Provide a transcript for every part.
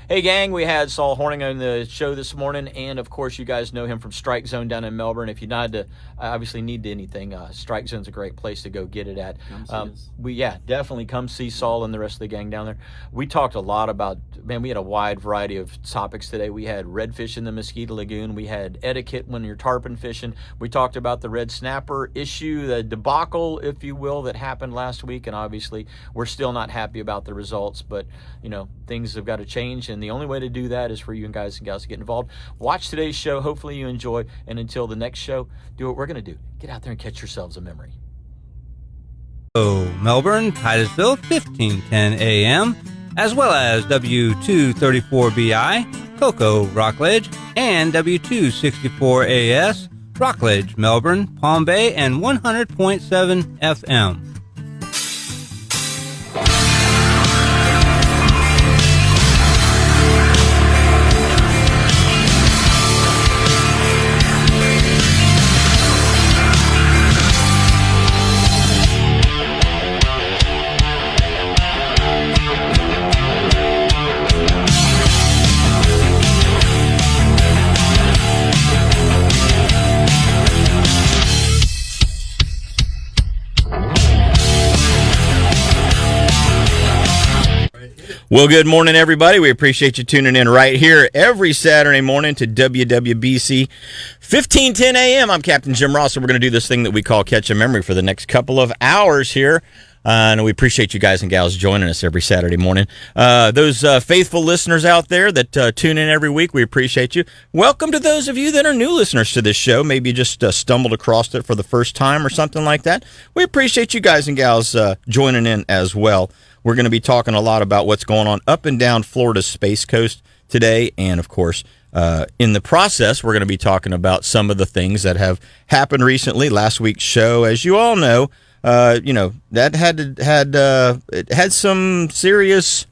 Hey, gang, we had Saul Hornung on the show this morning, and, of course, you guys know him from Strike Zone down in Melbourne. If you obviously need anything, Strike Zone's a great place to go get it at. Definitely come see Saul and the rest of the gang down there. We talked a lot about, we had a wide variety of topics today. We had redfish in the Mosquito Lagoon. We had etiquette when you're tarpon fishing. We talked about the red snapper issue, the debacle, if you will, that happened last week, and obviously we're still not happy about the results, but, things have got to change, and the only way to do that is for you guys and gals to get involved. Watch today's show. Hopefully you enjoy, and until the next show, do what we're going to do. Get out there and catch yourselves a memory. Melbourne, Titusville, 1510 AM, as well as W234BI, Cocoa, Rockledge, and W264AS, Rockledge, Melbourne, Palm Bay, and 100.7 FM. Well, good morning, everybody. We appreciate you tuning in right here every Saturday morning to WWBC 1510 AM. I'm Captain Jim Ross, and we're going to do this thing that we call Catch a Memory for the next couple of hours here. And we appreciate you guys and gals joining us every Saturday morning. Those faithful listeners out there that tune in every week, we appreciate you. Welcome to those of you that are new listeners to this show. Maybe you just stumbled across it for the first time or something like that. We appreciate you guys and gals joining in as well. We're going to be talking a lot about what's going on up and down Florida's Space Coast today. And, of course, in the process, we're going to be talking about some of the things that have happened recently. Last week's show, as you all know, that had some serious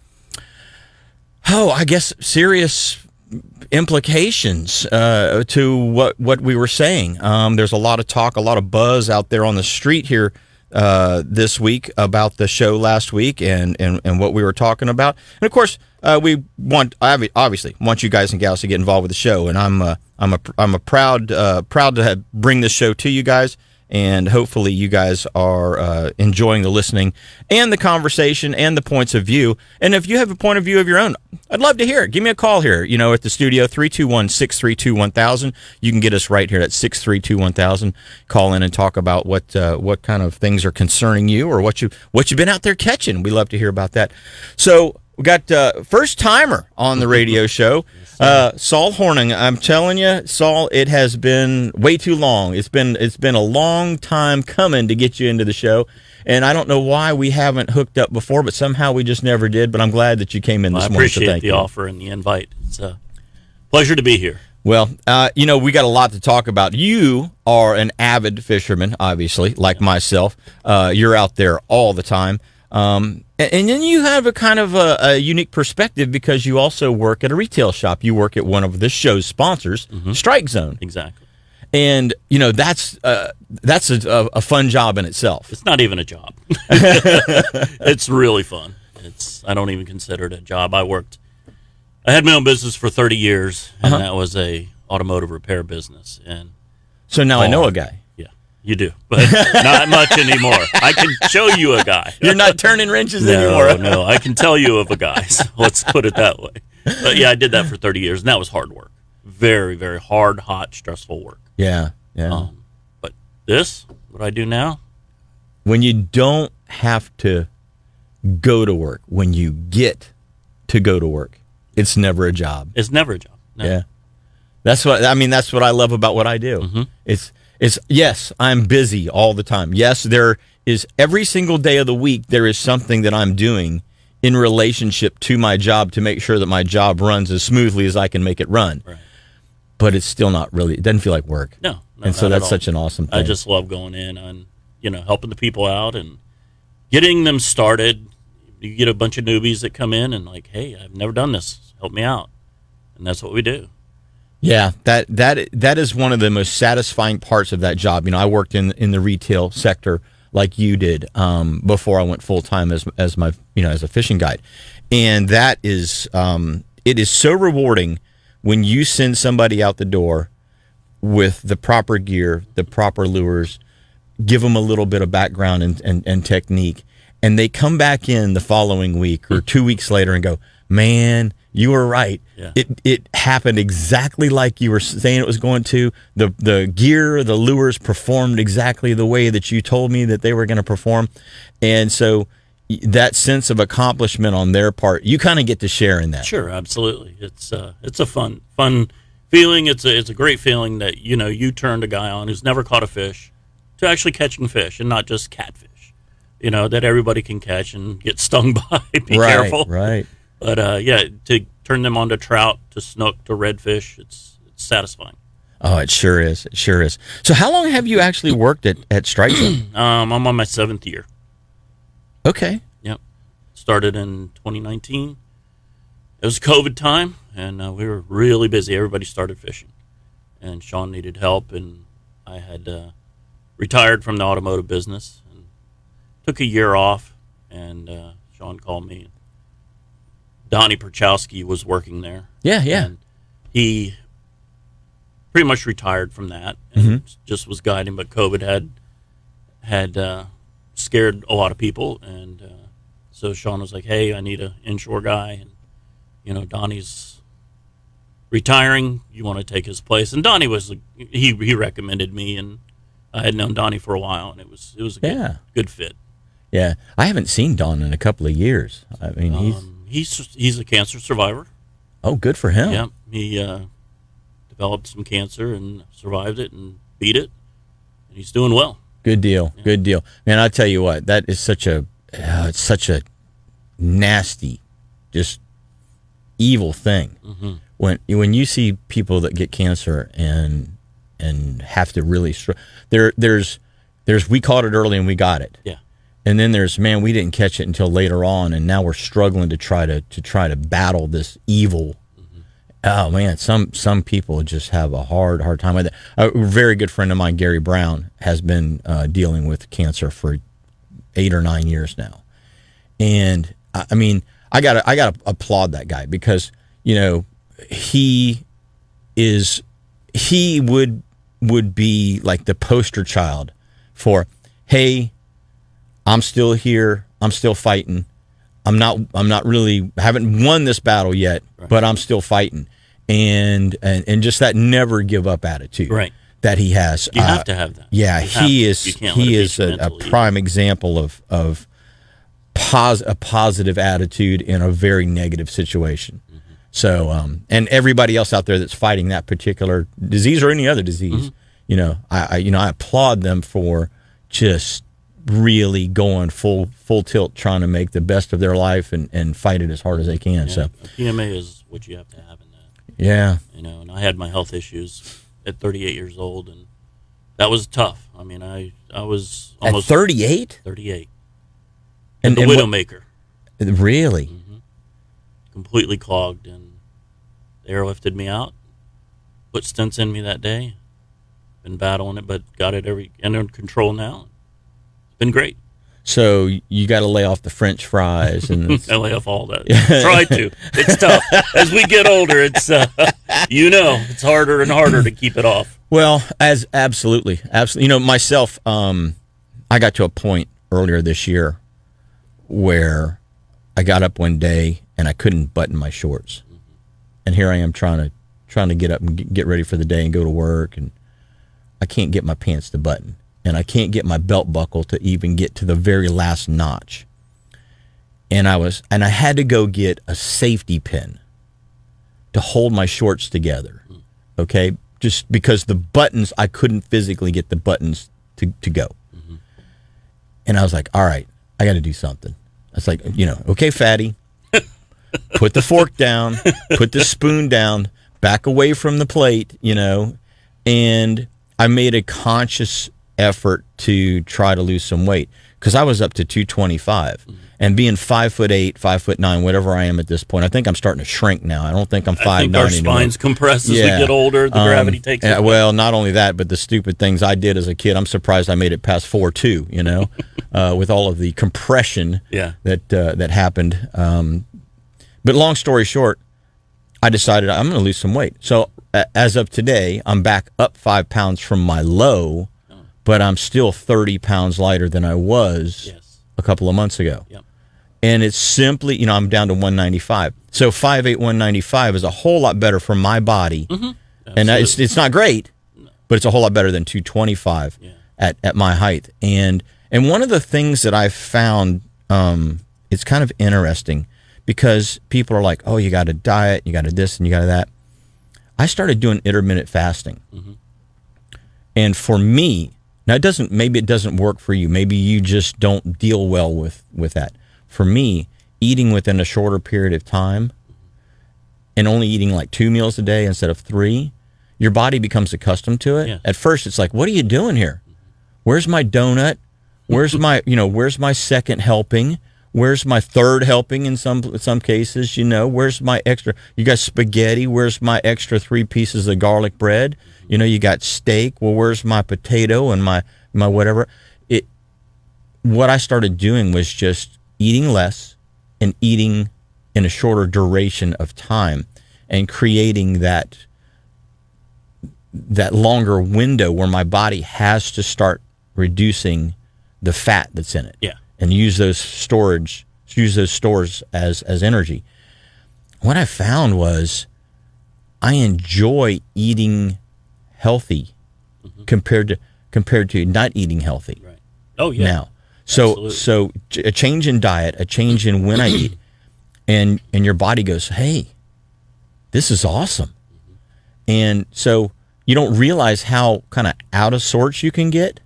implications to what we were saying. There's a lot of talk, a lot of buzz out there on the street here this week about the show last week and what we were talking about. And of course, we obviously want you guys and gals to get involved with the show. And I'm proud to bring this show to you guys. And hopefully you guys are enjoying the listening and the conversation and the points of view. And if you have a point of view of your own, I'd love to hear it. Give me a call here, at the studio, 321-632-1000. You can get us right here at 632-1000. Call in and talk about what kind of things are concerning you or what you've been out there catching. We love to hear about that. So we got first timer on the radio show. Saul Hornung. I'm telling you, Saul, it has been way too long. It's been a long time coming to get you into the show, and I don't know why we haven't hooked up before, but somehow we just never did. But I'm glad that you came in this morning. I appreciate the offer and the invite. It's a pleasure to be here. Well, we got a lot to talk about. You are an avid fisherman, obviously, like myself. You're out there all the time. And then you have a kind of a unique perspective because you also work at a retail shop. You work at one of this show's sponsors, Strike Zone. Exactly. And, that's a fun job in itself. It's not even a job. It's really fun. I don't even consider it a job. I had my own business for 30 years, and that was a automotive repair business. And so now I know a guy. You do, but not much anymore. I can show you a guy. You're not turning wrenches anymore. No, I can tell you of a guy. So let's put it that way. But yeah, I did that for 30 years, and that was hard work. Very, very hard, hot, stressful work. Yeah. But what I do now? When you don't have to go to work, when you get to go to work, it's never a job. It's never a job. No. Yeah. That's what I love about what I do. Mm-hmm. Yes, I'm busy all the time. Yes, there is every single day of the week, there is something that I'm doing in relationship to my job to make sure that my job runs as smoothly as I can make it run. Right. But it's still not really, it doesn't feel like work. No, and so that's such an awesome thing. I just love going in and, helping the people out and getting them started. You get a bunch of newbies that come in and like, hey, I've never done this. Help me out. And that's what we do. Yeah, that is one of the most satisfying parts of that job. I worked in the retail sector like you did before I went full time as a fishing guide, and that is it is so rewarding when you send somebody out the door with the proper gear, the proper lures, give them a little bit of background and technique, and they come back in the following week or 2 weeks later and go, man, you were right. Yeah. It happened exactly like you were saying it was going to. The gear, the lures performed exactly the way that you told me that they were going to perform. And so that sense of accomplishment on their part, you kind of get to share in that. Sure, absolutely. It's a fun feeling. It's a great feeling that you turned a guy on who's never caught a fish to actually catching fish, and not just catfish. That everybody can catch and get stung by. Be careful. Right. But to turn them on to trout, to snook, to redfish, it's satisfying. Oh, it sure is. It sure is. So how long have you actually worked at Strike Zone? I'm on my 7th year. Okay. Yep. Started in 2019. It was COVID time, and we were really busy. Everybody started fishing, and Sean needed help, and I had retired from the automotive business and took a year off, and Sean called me. Donnie Perchowski was working there. Yeah. And he pretty much retired from that and just was guiding, but COVID had scared a lot of people, and so Sean was like, hey, I need an inshore guy, and Donnie's retiring, you want to take his place? And Donnie was he recommended me, and I had known Donnie for a while, and it was a good fit. Yeah, I haven't seen Don in a couple of years. I mean, he's a cancer survivor. Oh, good for him. Yeah, he developed some cancer and survived it and beat it, and he's doing well. Good deal. Yeah. Good deal, man. I tell you what, that is such a nasty, just evil thing. Mm-hmm. When you see people that get cancer and have to really there's we caught it early and we got it. Yeah. And then there's, man, we didn't catch it until later on, and now we're struggling to try to battle this evil. Mm-hmm. Oh man, some people just have a hard time with it. A very good friend of mine, Gary Brown, has been dealing with cancer for 8 or 9 years now, and I mean, I gotta applaud that guy, because he would be like the poster child for, hey, I'm still here. I'm still fighting. I'm not really, haven't won this battle yet, right, but I'm still fighting. And just that never give up attitude, right, that he has. You have to have that. Yeah, he is a prime example of a positive attitude in a very negative situation. Mm-hmm. So, and everybody else out there that's fighting that particular disease or any other disease, mm-hmm, I applaud them for just really going full tilt, trying to make the best of their life and fight it as hard as they can. Yeah, so PMA is what you have to have in that. Yeah. And I had my health issues at 38 years old, and that was tough. I mean, I was almost... At 38? 38. And the Widowmaker. Really? Mm-hmm. Completely clogged, and they airlifted me out, put stents in me that day. Been battling it, but got it under control now. Been great. So you got to lay off the French fries and I lay off all that. Try to. It's tough. As we get older, it's it's harder and harder to keep it off. Well, absolutely. Myself, I got to a point earlier this year where I got up one day and I couldn't button my shorts, mm-hmm, and here I am trying to get up and get ready for the day and go to work, and I can't get my pants to button. And I can't get my belt buckle to even get to the very last notch. And I had to go get a safety pin to hold my shorts together. Okay? Just because the buttons, I couldn't physically get the buttons to go. Mm-hmm. And I was like, all right, I got to do something. I was like, okay, fatty, put the fork down, put the spoon down, back away from the plate, and I made a conscious effort to try to lose some weight, because I was up to 225, mm-hmm, and being 5'8", 5'9", whatever I am at this point, I think I'm starting to shrink now. I don't think I'm 5'9". I think our spines compress as we get older. The gravity takes it. Well, not only that, but the stupid things I did as a kid. I'm surprised I made it past 4'2", with all of the compression that happened. But long story short, I decided I'm going to lose some weight. So as of today, I'm back up 5 pounds from my low, but I'm still 30 pounds lighter than I was a couple of months ago. Yep. And it's simply, I'm down to 195. So 5'8", 195 is a whole lot better for my body. Mm-hmm. And it's not great, but it's a whole lot better than 225 at my height. And one of the things that I've found, it's kind of interesting because people are like, oh, you got to diet, you got to this and you got to that. I started doing intermittent fasting. Mm-hmm. And for me, now maybe it doesn't work for you. Maybe you just don't deal well with that. For me, eating within a shorter period of time and only eating like 2 meals a day instead of 3, your body becomes accustomed to it. Yeah. At first, it's like, what are you doing here? Where's my donut? Where's my, where's my second helping? Where's my third helping in some cases? Where's my extra? You got spaghetti. Where's my extra 3 pieces of garlic bread? You got steak. Well, where's my potato and my whatever? What I started doing was just eating less and eating in a shorter duration of time and creating that longer window where my body has to start reducing the fat that's in it. Yeah. And use those stores as energy. What I found was I enjoy eating healthy compared to not eating healthy. Right. Oh yeah. Now, so a change in diet, a change in when I eat, and your body goes, hey, this is awesome. And so you don't realize how kind of out of sorts you can get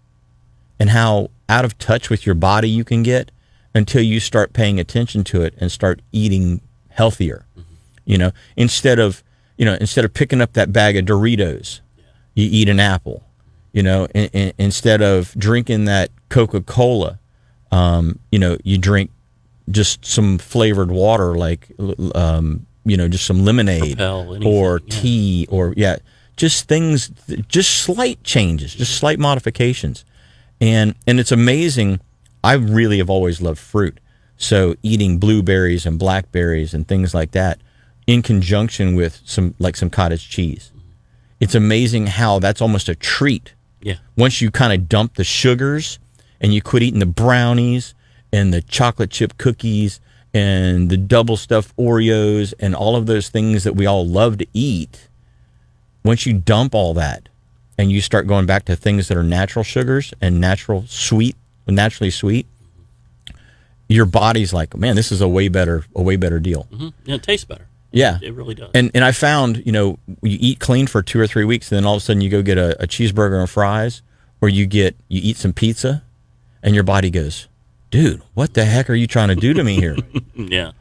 and how out of touch with your body you can get until you start paying attention to it and start eating healthier. Instead of picking up that bag of Doritos, you eat an apple. Instead of drinking that Coca-Cola, you drink just some flavored water, like just some lemonade or tea or just things, just slight changes, just slight modifications. And it's amazing. I really have always loved fruit. So eating blueberries and blackberries and things like that in conjunction with some cottage cheese. It's amazing how that's almost a treat. Yeah. Once you kind of dump the sugars and you quit eating the brownies and the chocolate chip cookies and the double stuffed Oreos and all of those things that we all love to eat, once you dump all that, and you start going back to things that are natural sugars and naturally sweet, your body's like, man, this is a way better deal. Mm-hmm. Yeah, it tastes better. Yeah, it really does. And I found, you eat clean for 2 or 3 weeks, and then all of a sudden you go get a cheeseburger and fries, or you eat some pizza, and your body goes, dude, what the heck are you trying to do to me here? Yeah.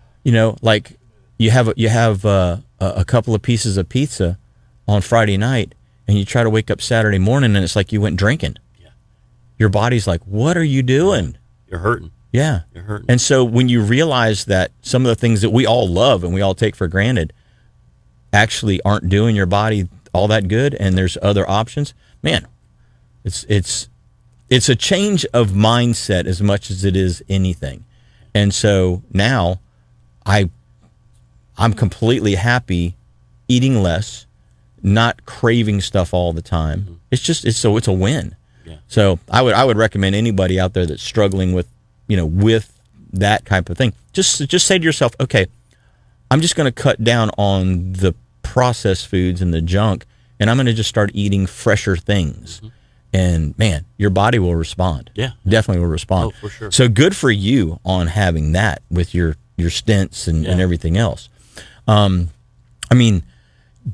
Like you have a couple of pieces of pizza on Friday night, and you try to wake up Saturday morning, and it's like you went drinking. Yeah. Your body's like, what are you doing? You're hurting. Yeah. You're hurting. And so when you realize that some of the things that we all love and we all take for granted actually aren't doing your body all that good, and there's other options, man, it's a change of mindset as much as it is anything. And so now I'm completely happy eating less, not craving stuff all the time. Mm-hmm. It's a win. Yeah. So I would recommend anybody out there that's struggling with that type of thing, just say to yourself, okay, I'm just going to cut down on the processed foods and the junk, and I'm going to just start eating fresher things. Mm-hmm. And man, your body will respond. Yeah, definitely will respond. Oh, for sure. So good for you on having that with your stents and everything else.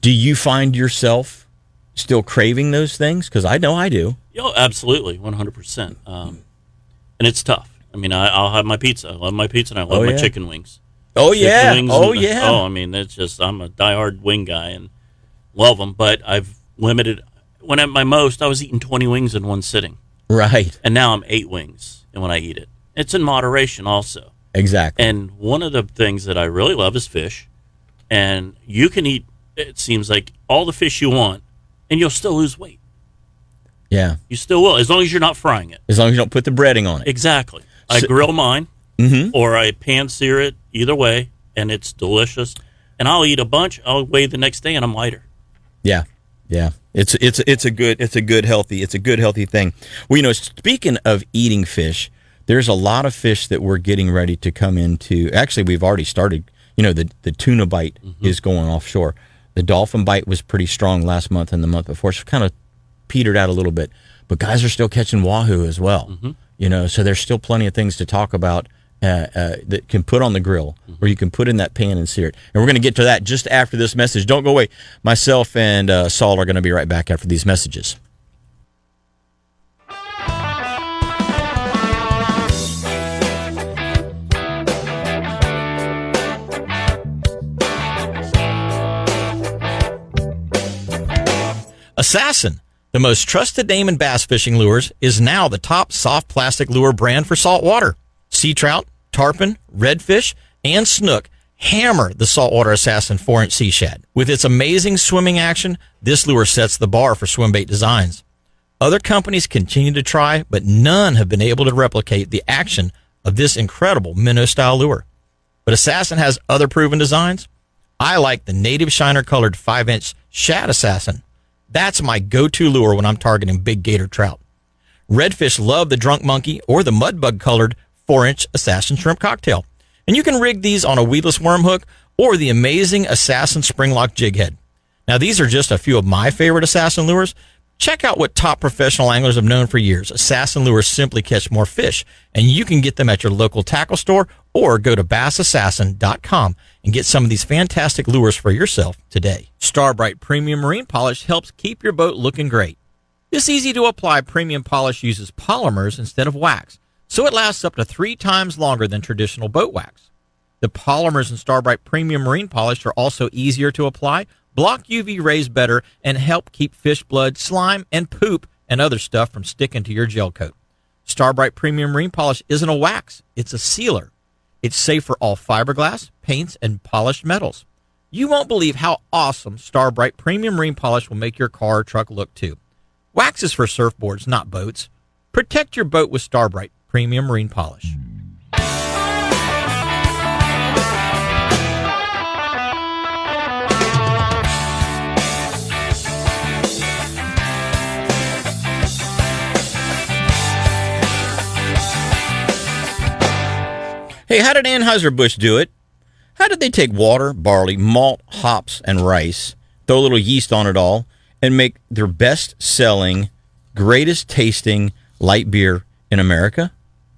Do you find yourself still craving those things? Because I know I do. Oh, absolutely, 100%. And it's tough. I'll have my pizza. I love my pizza, and I love my chicken wings. Oh, chicken yeah. Wings it's just, I'm a diehard wing guy and love them, but I've limited. When at my most, I was eating 20 wings in one sitting. Right. And now I'm 8 wings, and when I eat it, it's in moderation also. Exactly. And one of the things that I really love is fish, and you can eat, it seems like, all the fish you want, and you'll still lose weight. Yeah. You still will, as long as you're not frying it. As long as you don't put the breading on it. Exactly. I grill mine, or I pan sear it, either way, and it's delicious. and I'll eat a bunch. I'll weigh the next day, and I'm lighter. Yeah. Yeah. It's a good healthy thing. Well, speaking of eating fish, there's a lot of fish that we're getting ready to come into. Actually, we've already started. The tuna bite is going offshore. The dolphin bite was pretty strong last month and the month before. So kind of petered out a little bit. But guys are still catching wahoo as well. So there's still plenty of things to talk about that can put on the grill, or you can put in that pan and sear it. And we're going to get to that just after this message. Don't go away. Myself and Saul are going to be right back after these messages. Assassin, the most trusted name in bass fishing lures, is now the top soft plastic lure brand for saltwater. Sea trout, tarpon, redfish, and snook hammer the Saltwater Assassin 4-inch sea shad. With its amazing swimming action, this lure sets the bar for swim bait designs. Other companies continue to try, but none have been able to replicate the action of this incredible minnow-style lure. But Assassin has other proven designs. I like the native shiner-colored 5-inch Shad Assassin. That's my go-to lure when I'm targeting big gator trout. Redfish love the Drunk Monkey or the Mudbug-colored 4-inch Assassin Shrimp Cocktail. And you can rig these on a weedless worm hook or the amazing Assassin Springlock Jig Head. Now, these are just a few of my favorite Assassin lures. Check out what top professional anglers have known for years. Assassin lures simply catch more fish, and you can get them at your local tackle store or go to bassassassin.com and get some of these fantastic lures for yourself today. Starbright Premium Marine Polish helps keep your boat looking great. This easy-to-apply premium polish uses polymers instead of wax, so it lasts up to 3 times longer than traditional boat wax. The polymers in Starbright Premium Marine Polish are also easier to apply, block UV rays better, and help keep fish blood, slime, and poop and other stuff from sticking to your gel coat. Starbright Premium Marine Polish isn't a wax, it's a sealer. It's safe for all fiberglass, paints, and polished metals. You won't believe how awesome Starbright Premium Marine Polish will make your car or truck look too. Wax is for surfboards, not boats. Protect your boat with Starbright Premium Marine Polish. Hey, how did Anheuser-Busch do it? How did they take water, barley, malt, hops, and rice, throw a little yeast on it all, and make their best-selling, greatest-tasting light beer in America?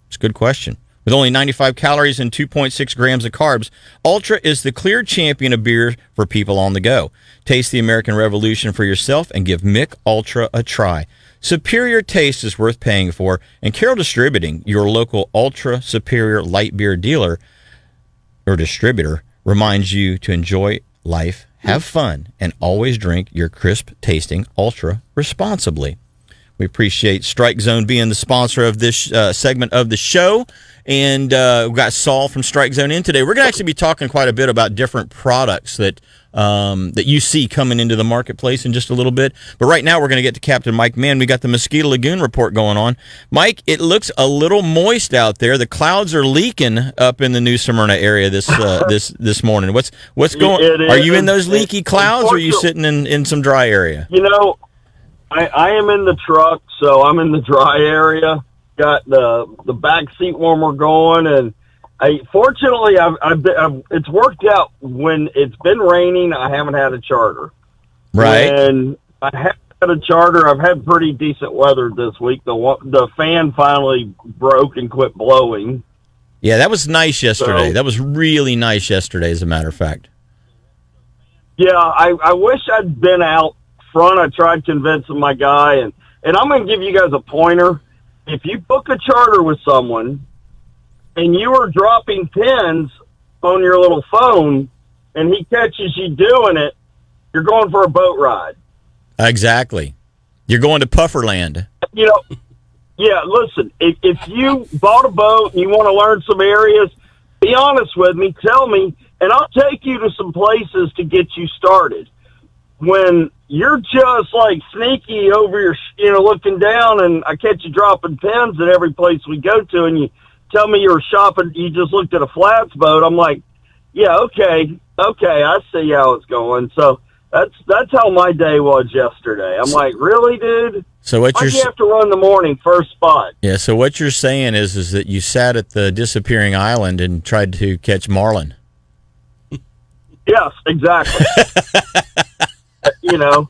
It's a good question. With only 95 calories and 2.6 grams of carbs, Ultra is the clear champion of beer for people on the go. Taste the American Revolution for yourself and give Mick Ultra a try. Superior taste is worth paying for, and Carroll Distributing, your local Ultra Superior light beer dealer or distributor, reminds you to enjoy life, have fun, and always drink your crisp-tasting Ultra responsibly. We appreciate Strike Zone being the sponsor of this segment of the show. And we've got Saul from Strike Zone in today. We're going to actually be talking quite a bit about different products that you see coming into the marketplace in just a little bit. But right now we're going to get to Captain Mike Mann. We got the Mosquito Lagoon report going on. Mike, it looks a little moist out there. The clouds are leaking up in the New Smyrna area this morning. What's going? Are you in those leaky clouds, or are you sitting in some dry area? I am in the truck, so I'm in the dry area. Got the back seat warmer going, and fortunately it's worked out. When it's been raining, I haven't had a charter. Right. And I have had a charter. I've had pretty decent weather this week. The fan finally broke and quit blowing. Yeah, that was nice yesterday. That was really nice yesterday, as a matter of fact. Yeah, I wish I'd been out front. I tried convincing my guy, and I'm going to give you guys a pointer. If you book a charter with someone and you are dropping pins on your little phone and he catches you doing it, you're going for a boat ride. Exactly. You're going to Pufferland. Yeah, listen, if you bought a boat and you want to learn some areas, be honest with me, tell me, and I'll take you to some places to get you started. When you're just like sneaky over your, looking down, and I catch you dropping pins at every place we go to, and you tell me you were shopping, you just looked at a flats boat, I'm like, yeah, okay, I see how it's going. So that's how my day was yesterday. I'm like, really, dude? So what Why'd you have to run the morning first spot? Yeah, so what you're saying is that you sat at the disappearing island and tried to catch marlin. Yes, exactly. No,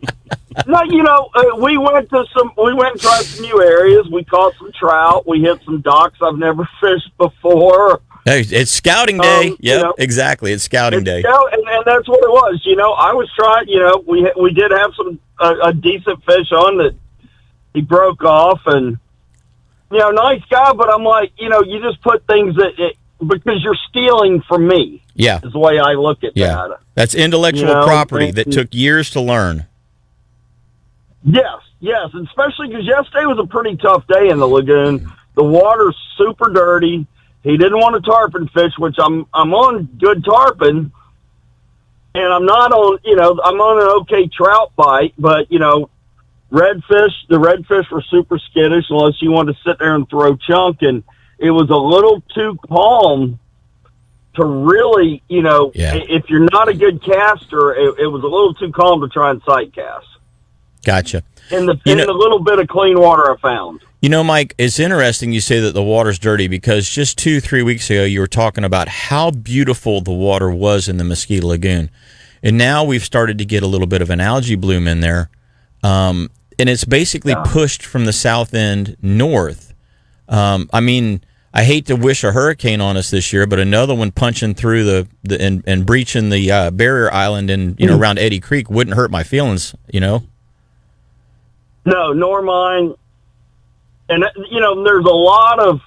we went and tried some new areas. We caught some trout. We hit some docks I've never fished before. Hey, it's scouting day. Exactly. It's scouting day. And that's what it was. I was trying. We did have a decent fish on that he broke off, and nice guy. But I'm like, you just put things because you're stealing from me. Yeah, is the way I look at that. That's intellectual property that took years to learn. Yes, and especially because yesterday was a pretty tough day in the lagoon. The water's super dirty. He didn't want a tarpon fish, which I'm on good tarpon, and I'm not on. I'm on an okay trout bite, but the redfish were super skittish unless you wanted to sit there and throw chunk, and it was a little too calm to really, if you're not a good caster, it was a little too calm to try and sight cast. Gotcha. In the little bit of clean water I found. Mike, it's interesting you say that the water's dirty because just 2-3 weeks ago you were talking about how beautiful the water was in the Mosquito Lagoon. And now we've started to get a little bit of an algae bloom in there. And it's basically pushed from the south end north. I hate to wish a hurricane on us this year, but another one punching through and breaching the barrier island and around Eddy Creek wouldn't hurt my feelings. No, nor mine. And there's a lot of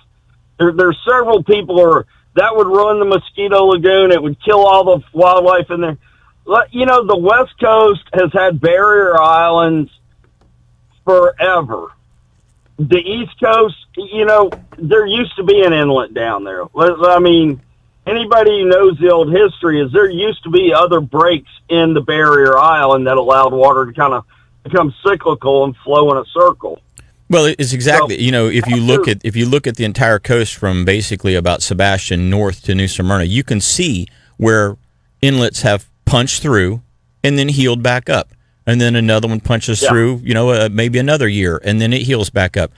there's several people that would run the Mosquito Lagoon. It would kill all the wildlife in there. The West Coast has had barrier islands forever. The East Coast, there used to be an inlet down there. Anybody who knows the old history is there used to be other breaks in the barrier island that allowed water to kind of become cyclical and flow in a circle. Well, it's exactly, if you look at the entire coast from basically about Sebastian north to New Smyrna, you can see where inlets have punched through and then healed back up. And then another one punches through, maybe another year, and then it heals back up.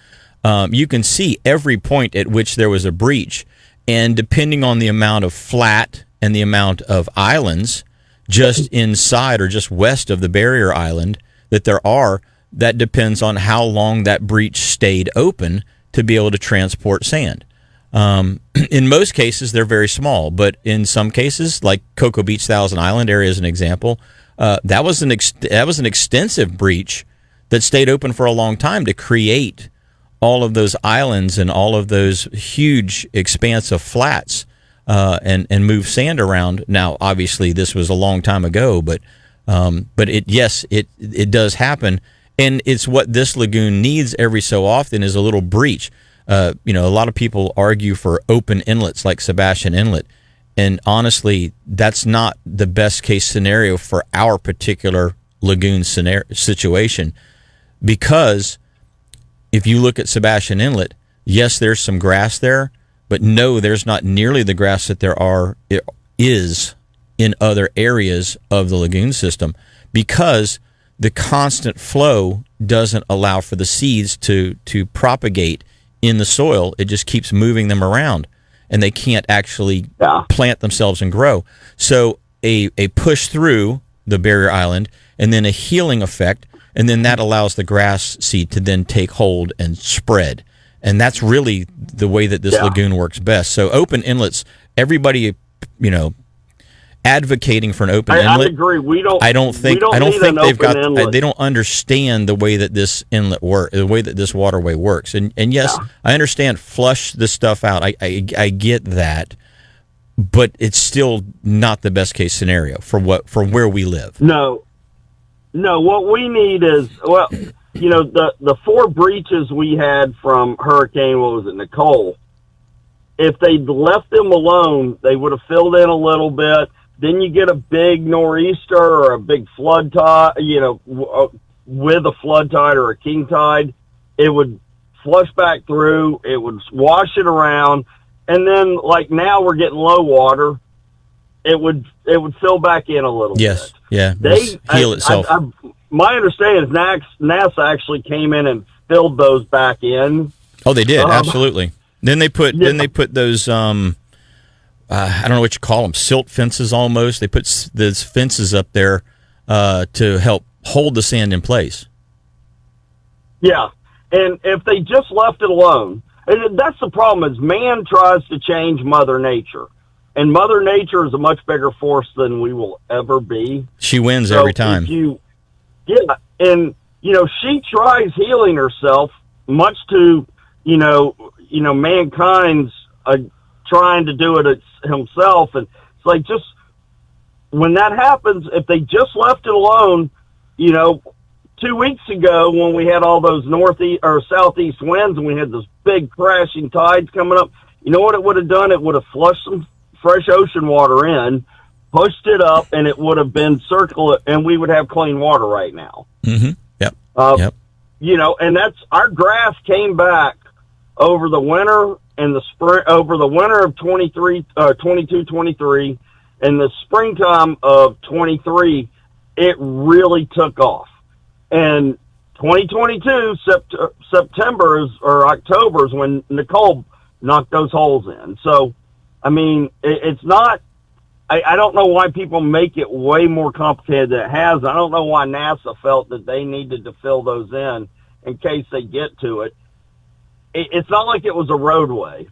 You can see every point at which there was a breach, and depending on the amount of flat and the amount of islands just inside or just west of the barrier island that there are, that depends on how long that breach stayed open to be able to transport sand. In most cases, they're very small, but in some cases, like Cocoa Beach, Thousand Island area as an example, that was an extensive breach that stayed open for a long time to create all of those islands and all of those huge expanse of flats and move sand around. Now, obviously, this was a long time ago, but it does happen, and it's what this lagoon needs every so often is a little breach. A lot of people argue for open inlets like Sebastian Inlet. And honestly, that's not the best case scenario for our particular lagoon situation, because if you look at Sebastian Inlet, yes, there's some grass there, but no, there's not nearly the grass that there is in other areas of the lagoon system, because the constant flow doesn't allow for the seeds to propagate in the soil. It just keeps moving them around, and they can't actually plant themselves and grow. So a push through the barrier island and then a healing effect, and then that allows the grass seed to then take hold and spread. And that's really the way that this lagoon works best. So open inlets, everybody, advocating for an open inlet. I agree. I don't think they don't understand the way that this inlet works, the way that this waterway works. And yes, I understand flush the stuff out. I get that, but it's still not the best case scenario for where we live. No. What we need is the 4 breaches we had from Hurricane, Nicole. If they'd left them alone, they would have filled in a little bit. Then you get a big nor'easter or a big flood tide, with a flood tide or a king tide, it would flush back through, it would wash it around, and then like now we're getting low water. it would fill back in a little Yes. bit. Yeah. They Heal itself. My understanding is NASA actually came in and filled those back in. Oh, they did, absolutely. Then they put those I don't know what you call them, silt fences almost. They put those fences up there to help hold the sand in place. Yeah, and if they just left it alone, and that's the problem is man tries to change Mother Nature, and Mother Nature is a much bigger force than we will ever be. She wins So every time. Yeah, and she tries healing herself, much to mankind's trying to do it himself, and it's like just when that happens, if they just left it alone, 2 weeks ago when we had all those northeast or southeast winds and we had those big crashing tides coming up, you know what it would have done? It would have flushed some fresh ocean water in, pushed it up, and it would have been circular, and we would have clean water right now. Mm-hmm. Yep. Yep. And that's our grass came back over the winter and the spring, over the winter of 22, 23, and the springtime of 23, it really took off. And 2022, September or October is when Nicole knocked those holes in. So, I mean, it's not, I don't know why people make it way more complicated than it has. I don't know why NASA felt that they needed to fill those in case they get to it. It's not like it was a roadway.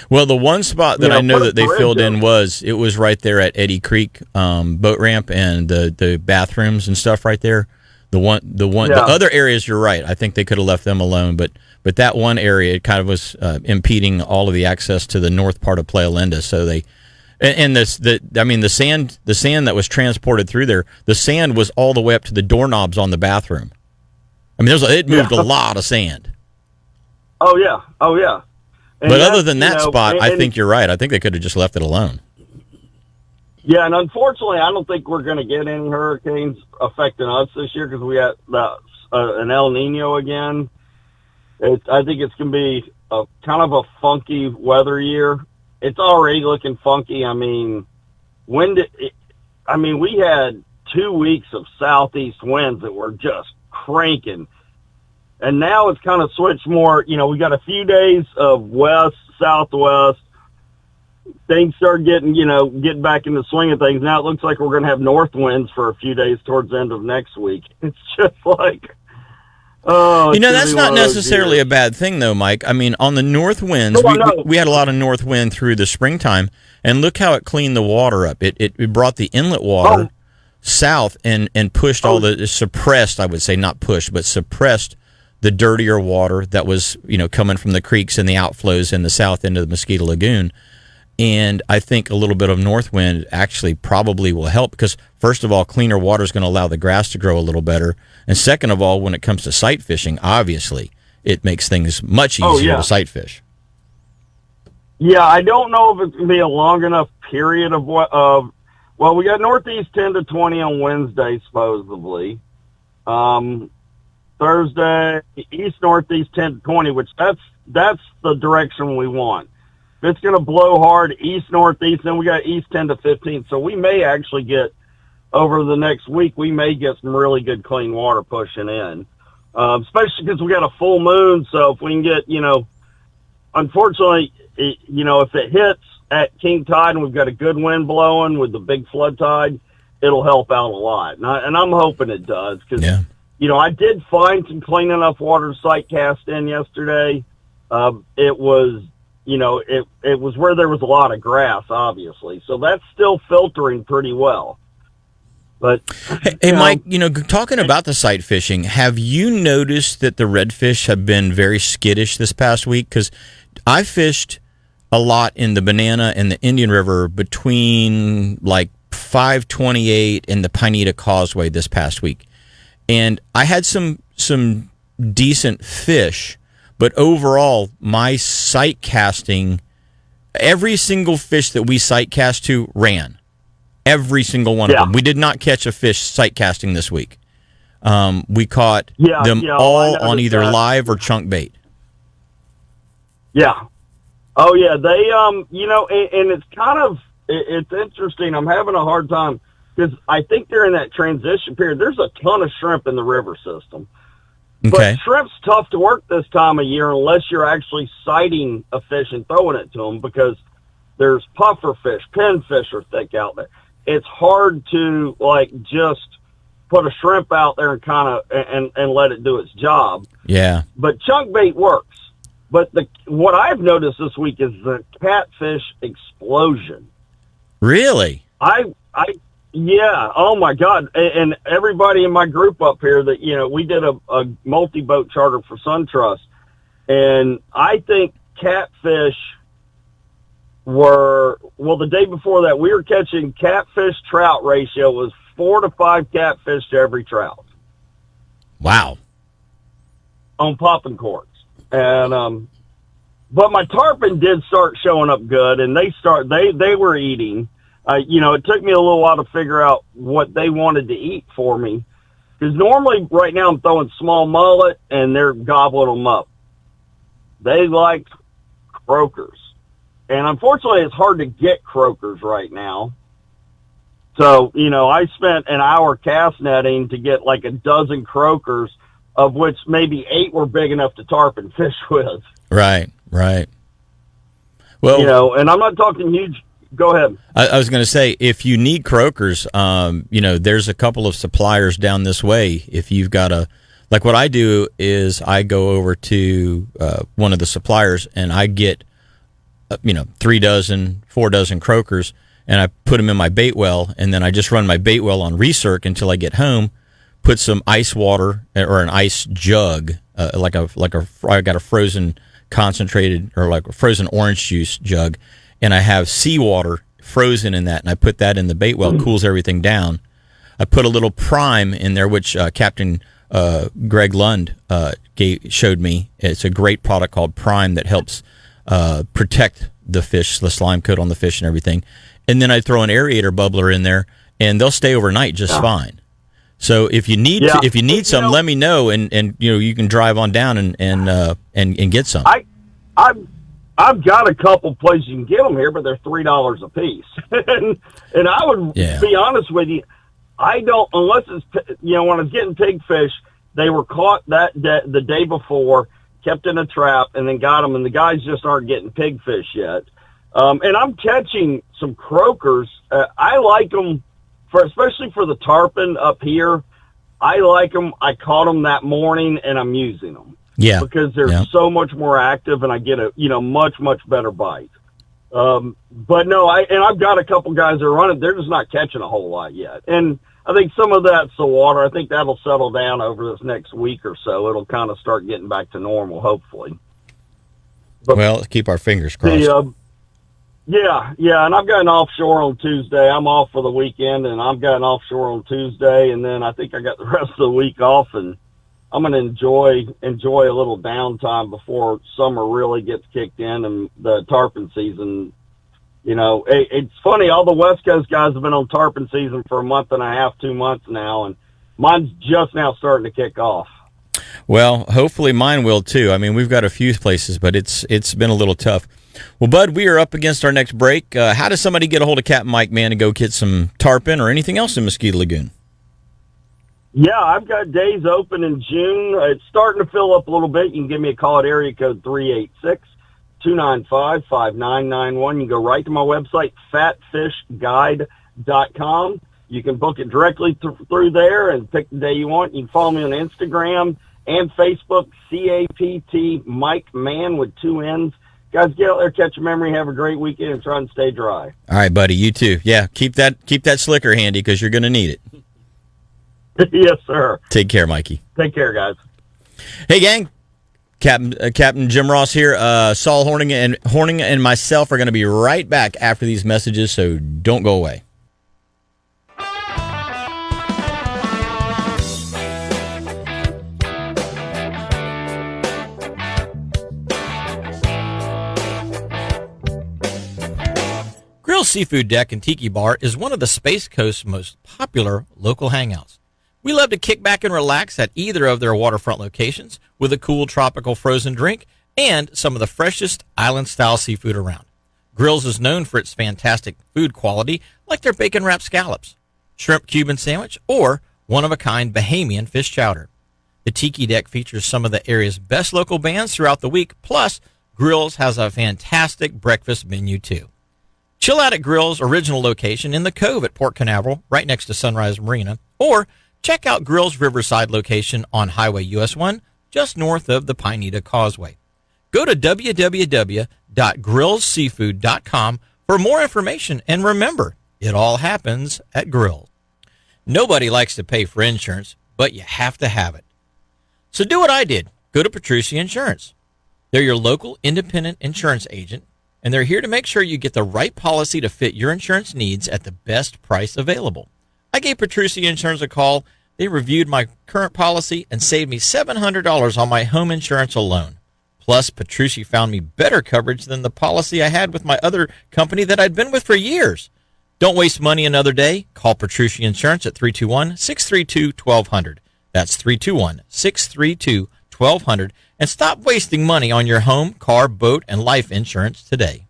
Well, the one spot that I know that they filled in it was right there at Eddy Creek boat ramp and the bathrooms and stuff right there. The other areas, you're right. I think they could have left them alone, but that one area, it kind of was impeding all of the access to the north part of Playa Linda. So the sand that was transported through there, the sand was all the way up to the doorknobs on the bathroom. I mean, it moved a lot of sand. Oh yeah. And but other than that spot, I think you're right. I think they could have just left it alone. Yeah, and unfortunately, I don't think we're going to get any hurricanes affecting us this year because we had an El Nino again. I think it's going to be a kind of a funky weather year. It's already looking funky. I mean, we had 2 weeks of southeast winds that were just cranking. And now it's kind of switched more, we got a few days of west, southwest. Things start getting back in the swing of things. Now it looks like we're going to have north winds for a few days towards the end of next week. It's just like, that's not necessarily a bad thing, though, Mike. I mean, on the north winds, we had a lot of north wind through the springtime, and look how it cleaned the water up. It brought the inlet water south and pushed all the suppressed, I would say, not pushed, but suppressed the dirtier water that was, coming from the creeks and the outflows in the south end of the Mosquito Lagoon. And I think a little bit of north wind actually probably will help because, first of all, cleaner water is going to allow the grass to grow a little better. And second of all, when it comes to sight fishing, obviously, it makes things much easier to sight fish. Yeah, I don't know if it's going to be a long enough period of well, we got northeast 10 to 20 on Wednesday, supposedly. Thursday, east-northeast 10 to 20, which that's the direction we want. If it's going to blow hard east-northeast, then we got east 10 to 15. So we may actually get, over the next week, we may get some really good clean water pushing in, especially because we got a full moon. So if we can get, unfortunately, if it hits at king tide and we've got a good wind blowing with the big flood tide, it'll help out a lot. And I'm hoping it does because, I did find some clean enough water to sight cast in yesterday. It was, it was where there was a lot of grass, obviously. So that's still filtering pretty well. But hey Mike, talking about the sight fishing, have you noticed that the redfish have been very skittish this past week? Because I fished a lot in the Banana and the Indian River between like 528 and the Pineda Causeway this past week. And I had some decent fish, but overall, my sight casting, every single fish that we sight cast to ran. Every single one of them. We did not catch a fish sight casting this week. We caught them all on either live or chunk bait. Yeah. Oh, yeah. They, and it's kind of, it's interesting. I'm having a hard time because I think they're in that transition period. There's a ton of shrimp in the river system. Okay. But shrimp's tough to work this time of year unless you're actually sighting a fish and throwing it to them, because there's puffer fish, pinfish are thick out there. It's hard to just put a shrimp out there and kind of and let it do its job. Yeah. But chunk bait works. But what I've noticed this week is the catfish explosion. Really? Yeah. Oh my God. And everybody in my group up here that, we did a multi-boat charter for SunTrust. And I think catfish the day before that, we were catching catfish trout ratio was 4 to 5 catfish to every trout. Wow. On popping corks. And, but my tarpon did start showing up good, and they were eating. It took me a little while to figure out what they wanted to eat for me. Because normally right now I'm throwing small mullet and they're gobbling them up. They like croakers. And unfortunately it's hard to get croakers right now. So, I spent an hour cast netting to get like a dozen croakers, of which maybe 8 were big enough to tarpon fish with. Right. Well, and I'm not talking huge. Go ahead. I was going to say, if you need croakers, there's a couple of suppliers down this way. If you've got like what I do is I go over to one of the suppliers and I get, 3 dozen, 4 dozen croakers, and I put them in my bait well, and then I just run my bait well on recirc until I get home, put some ice water or an ice jug, I got a frozen concentrated or like a frozen orange juice jug, and I have seawater frozen in that, and I put that in the bait well, cools everything down. I put a little prime in there, which Captain Greg Lund showed me. It's a great product called Prime that helps protect the fish, the slime coat on the fish and everything. And then I throw an aerator bubbler in there, and they'll stay overnight just fine. So if you need some, let me know, and you can drive on down and get some. I've got a couple places you can get them here, but they're $3 a piece. and I would be honest with you, I don't, unless it's, when I was getting pigfish, they were caught the day before, kept in a trap, and then got them, and the guys just aren't getting pigfish yet. And I'm catching some croakers. I like them, especially for the tarpon up here. I like them. I caught them that morning, and I'm using them. Yeah. Because they're so much more active, and I get a much, much better bite. But no, I've got a couple guys that are running. They're just not catching a whole lot yet. And I think some of that's the water. I think that'll settle down over this next week or so. It'll kind of start getting back to normal, hopefully. But well, let's keep our fingers crossed. And I've got an offshore on Tuesday. I'm off for the weekend, and I've got an offshore on Tuesday, and then I think I got the rest of the week off, and I'm going to enjoy a little downtime before summer really gets kicked in and the tarpon season. It's funny, all the West Coast guys have been on tarpon season for a month and a half, 2 months now, and mine's just now starting to kick off. Well, hopefully mine will too. I mean, we've got a few places, but it's been a little tough. Well, Bud, we are up against our next break. How does somebody get a hold of Captain Mike, man, to go get some tarpon or anything else in Mosquito Lagoon? Yeah, I've got days open in June. It's starting to fill up a little bit. You can give me a call at area code 386-295-5991. You can go right to my website, fatfishguide.com. You can book it directly through there and pick the day you want. You can follow me on Instagram and Facebook, CAPT Mike Man with 2 N's. Guys, get out there, catch a memory, have a great weekend, and try and stay dry. All right, buddy, you too. Yeah, keep that slicker handy because you're going to need it. Yes, sir. Take care, Mikey. Take care, guys. Hey, gang. Captain Jim Ross here. Saul Hornung and myself are going to be right back after these messages, so don't go away. Grill Seafood Deck and Tiki Bar is one of the Space Coast's most popular local hangouts. We love to kick back and relax at either of their waterfront locations with a cool tropical frozen drink and some of the freshest island-style seafood around. Grills is known for its fantastic food quality, like their bacon-wrapped scallops, shrimp Cuban sandwich, or one-of-a-kind Bahamian fish chowder. The Tiki Deck features some of the area's best local bands throughout the week, plus Grills has a fantastic breakfast menu, too. Chill out at Grills' original location in the Cove at Port Canaveral, right next to Sunrise Marina, or check out Grills' Riverside location on Highway US 1, just north of the Pineda Causeway. Go to www.grillsseafood.com for more information, and remember, it all happens at Grills. Nobody likes to pay for insurance, but you have to have it. So do what I did. Go to Petrucci Insurance. They're your local independent insurance agent, and they're here to make sure you get the right policy to fit your insurance needs at the best price available. I gave Petrucci Insurance a call. They reviewed my current policy and saved me $700 on my home insurance alone. Plus, Petrucci found me better coverage than the policy I had with my other company that I'd been with for years. Don't waste money another day. Call Petrucci Insurance at 321-632-1200. That's 321-632-1200. And stop wasting money on your home, car, boat, and life insurance today.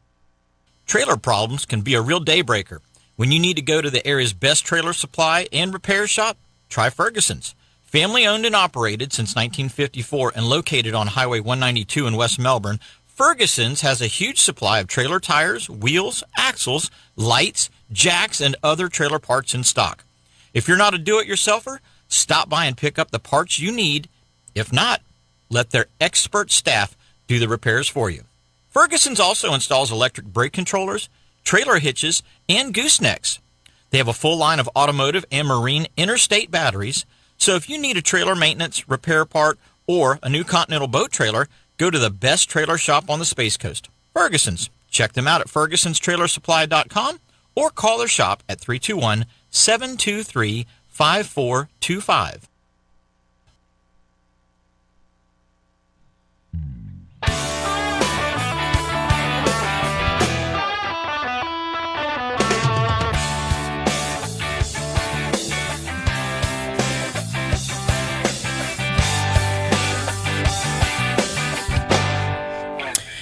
Trailer problems can be a real day breaker. When you need to go to the area's best trailer supply and repair shop, try Ferguson's. Family owned and operated since 1954 and located on Highway 192 in West Melbourne, Ferguson's has a huge supply of trailer tires, wheels, axles, lights, jacks, and other trailer parts in stock. If you're not a do-it-yourselfer, stop by and pick up the parts you need. If not, let their expert staff do the repairs for you. Ferguson's also installs electric brake controllers, trailer hitches, and goosenecks. They have a full line of automotive and marine interstate batteries, so if you need a trailer maintenance, repair part, or a new Continental boat trailer, go to the best trailer shop on the Space Coast, Ferguson's. Check them out at fergusonstrailersupply.com or call their shop at 321-723-5425.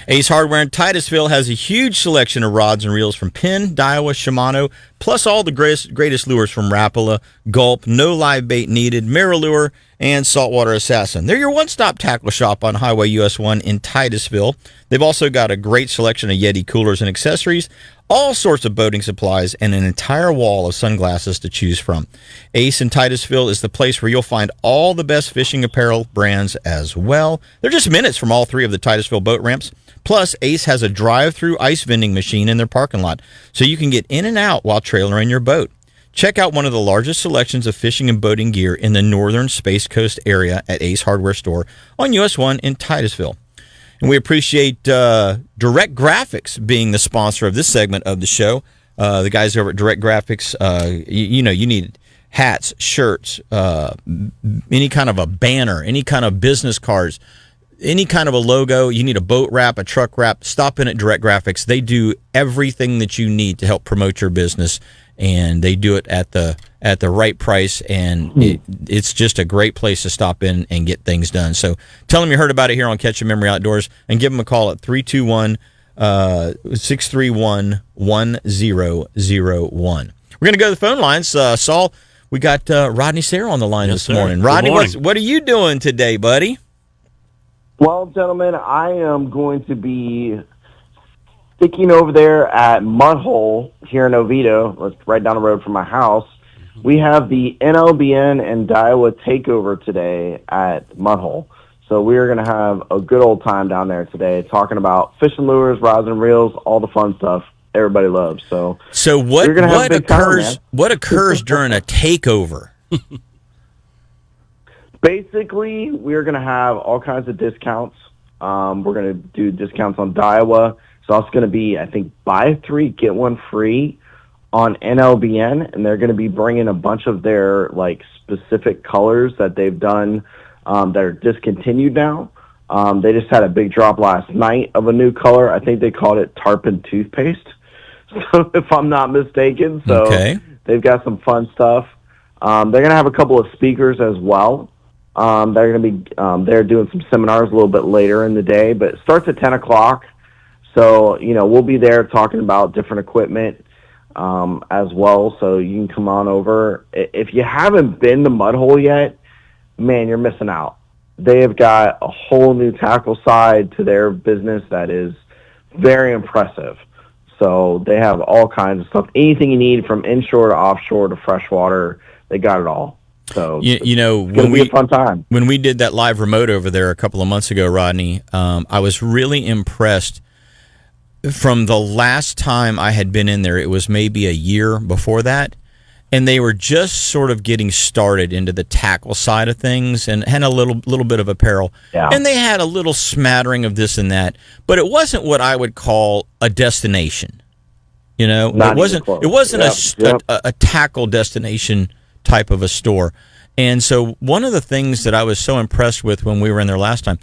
Ace Hardware in Titusville has a huge selection of rods and reels from Penn, Daiwa, Shimano, plus all the greatest lures from Rapala, Gulp, No Live Bait Needed, Mirror and Saltwater Assassin. They're your one-stop tackle shop on Highway US 1 in Titusville. They've also got a great selection of Yeti coolers and accessories, all sorts of boating supplies, and an entire wall of sunglasses to choose from. Ace in Titusville is the place where you'll find all the best fishing apparel brands as well. They're just minutes from all three of the Titusville boat ramps. Plus, Ace has a drive-through ice vending machine in their parking lot, so you can get in and out while trailering your boat. Check out one of the largest selections of fishing and boating gear in the northern Space Coast area at Ace Hardware Store on US 1 in Titusville. And we appreciate Direct Graphics being the sponsor of this segment of the show. The guys over at Direct Graphics, you need hats, shirts, any kind of a banner, any kind of business cards, any kind of a logo. You need a boat wrap, a truck wrap, stop in at Direct Graphics. They do everything that you need to help promote your business, and they do it at the right price, and it's just a great place to stop in and get things done. So tell them you heard about it here on Catch a Memory Outdoors, and give them a call at 321-631-1001. We're going to go to the phone lines. Saul, we got Rodney Sarah on the line this morning. Rodney, what are you doing today, buddy? Well, gentlemen, I am going to be sticking over there at Mudhole here in Oviedo. It's right down the road from my house. We have the NLBN and Daiwa takeover today at Mudhole. So we are going to have a good old time down there today, talking about fishing lures, rods and reels, all the fun stuff everybody loves. So what occurs during a takeover? Basically, we're going to have all kinds of discounts. We're going to do discounts on Daiwa. It's also going to be, I think, buy 3, get 1 free on NLBN, and they're going to be bringing a bunch of their specific colors that they've done that are discontinued now. They just had a big drop last night of a new color. I think they called it Tarpon toothpaste, so if I'm not mistaken. So They've got some fun stuff. They're going to have a couple of speakers as well. They're going to be they're doing some seminars a little bit later in the day, but it starts at 10 o'clock. So, we'll be there talking about different equipment as well. So you can come on over. If you haven't been to Mudhole yet, man, you're missing out. They have got a whole new tackle side to their business that is very impressive. So they have all kinds of stuff. Anything you need from inshore to offshore to freshwater, they got it all. So it's going to be a fun time. When we did that live remote over there a couple of months ago, Rodney, I was really impressed. From the last time I had been in there, it was maybe a year before that, and they were just sort of getting started into the tackle side of things and had a little bit of apparel. Yeah. And they had a little smattering of this and that, but it wasn't what I would call a destination. Not it wasn't a tackle destination type of a store. And so one of the things that I was so impressed with when we were in there last time,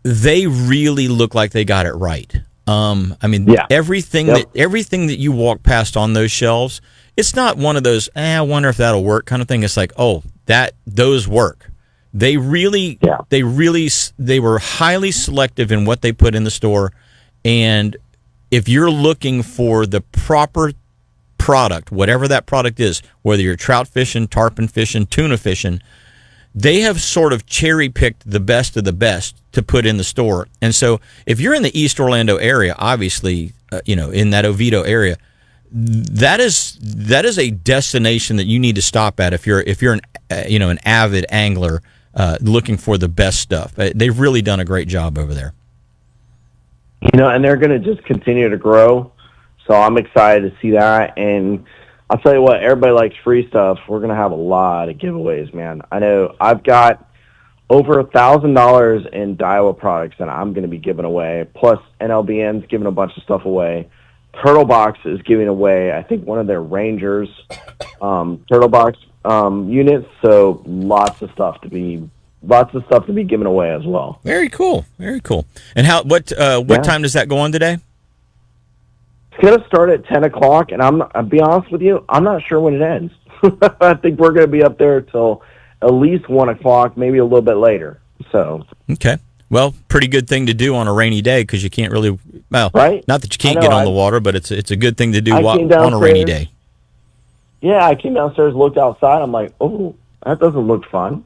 they really look like they got it right. Everything that you walk past on those shelves, it's not one of those, I wonder if that'll work kind of thing. It's like, those work. They were highly selective in what they put in the store. And if you're looking for the proper product, whatever that product is, whether you're trout fishing, tarpon fishing, tuna fishing, they have sort of cherry-picked the best of the best to put in the store. And so if you're in the East Orlando area, obviously, in that Oviedo area, that is a destination that you need to stop at if you're an avid angler looking for the best stuff. They've really done a great job over there. And they're going to just continue to grow. So I'm excited to see that. And I'll tell you what, everybody likes free stuff. We're going to have a lot of giveaways, man. I know I've got over $1,000 in Daiwa products that I'm going to be giving away. Plus, NLBN's giving a bunch of stuff away. Turtle Box is giving away, I think, one of their Rangers Turtle Box units. So lots of stuff to be given away as well. Very cool. Very cool. And what time does that go on today? It's going to start at 10 o'clock, and I'll be honest with you, I'm not sure when it ends. I think we're going to be up there till at least 1 o'clock, maybe a little bit later. So okay. Well, pretty good thing to do on a rainy day because you can't really, right? Not that you can't get on the water, but it's a good thing to do on a rainy day. Yeah, I came downstairs, looked outside. I'm like, oh, that doesn't look fun.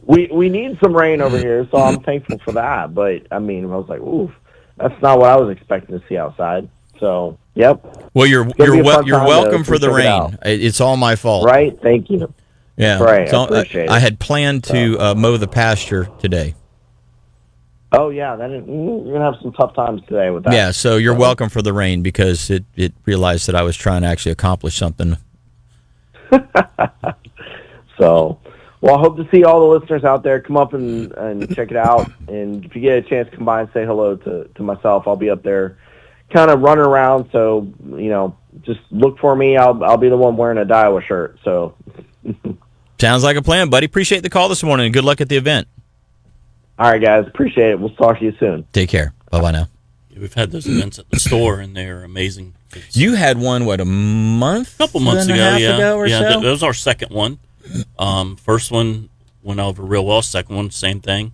we need some rain over here, so I'm thankful for that. But, I was like, ooh, that's not what I was expecting to see outside. So, yep. Well, you're welcome for the rain. It's all my fault. Right? Thank you. Yeah. Right. I appreciate it. I had planned to mow the pasture today. Oh, yeah. You're going to have some tough times today with that. Yeah, so you're welcome for the rain because it realized that I was trying to actually accomplish something. So, well, I hope to see all the listeners out there. Come up and check it out. And if you get a chance to come by and say hello to myself, I'll be up there kind of running around. So, just look for me. I'll be the one wearing a Daiwa shirt. So, sounds like a plan, buddy. Appreciate the call this morning, and good luck at the event. All right, guys. Appreciate it. We'll talk to you soon. Take care. Bye-bye now. Yeah, we've had those events at the store, and they're amazing. You had one, a couple months ago, That was our second one. First one went over real well. Second one, same thing.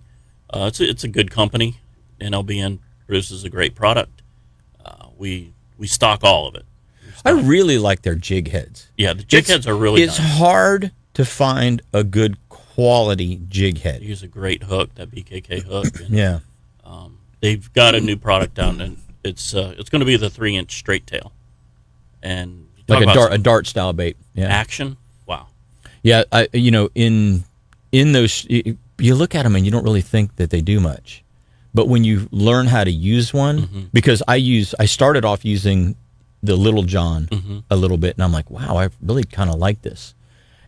It's a good company. NLBN produces a great product. We stock all of it. I really like their jig heads. Yeah, the jig heads are really It's nice. hard to find a good quality jig head. They use a great hook, that BKK hook. And, yeah. They've got a new product out, and it's going to be the 3-inch straight tail. And like a dart style bait. Yeah. Action. Wow. Yeah, in those, you look at them and you don't really think that they do much, but when you learn how to use one, because I started off using the Little John a little bit, and I'm like, wow, I really kind of like this.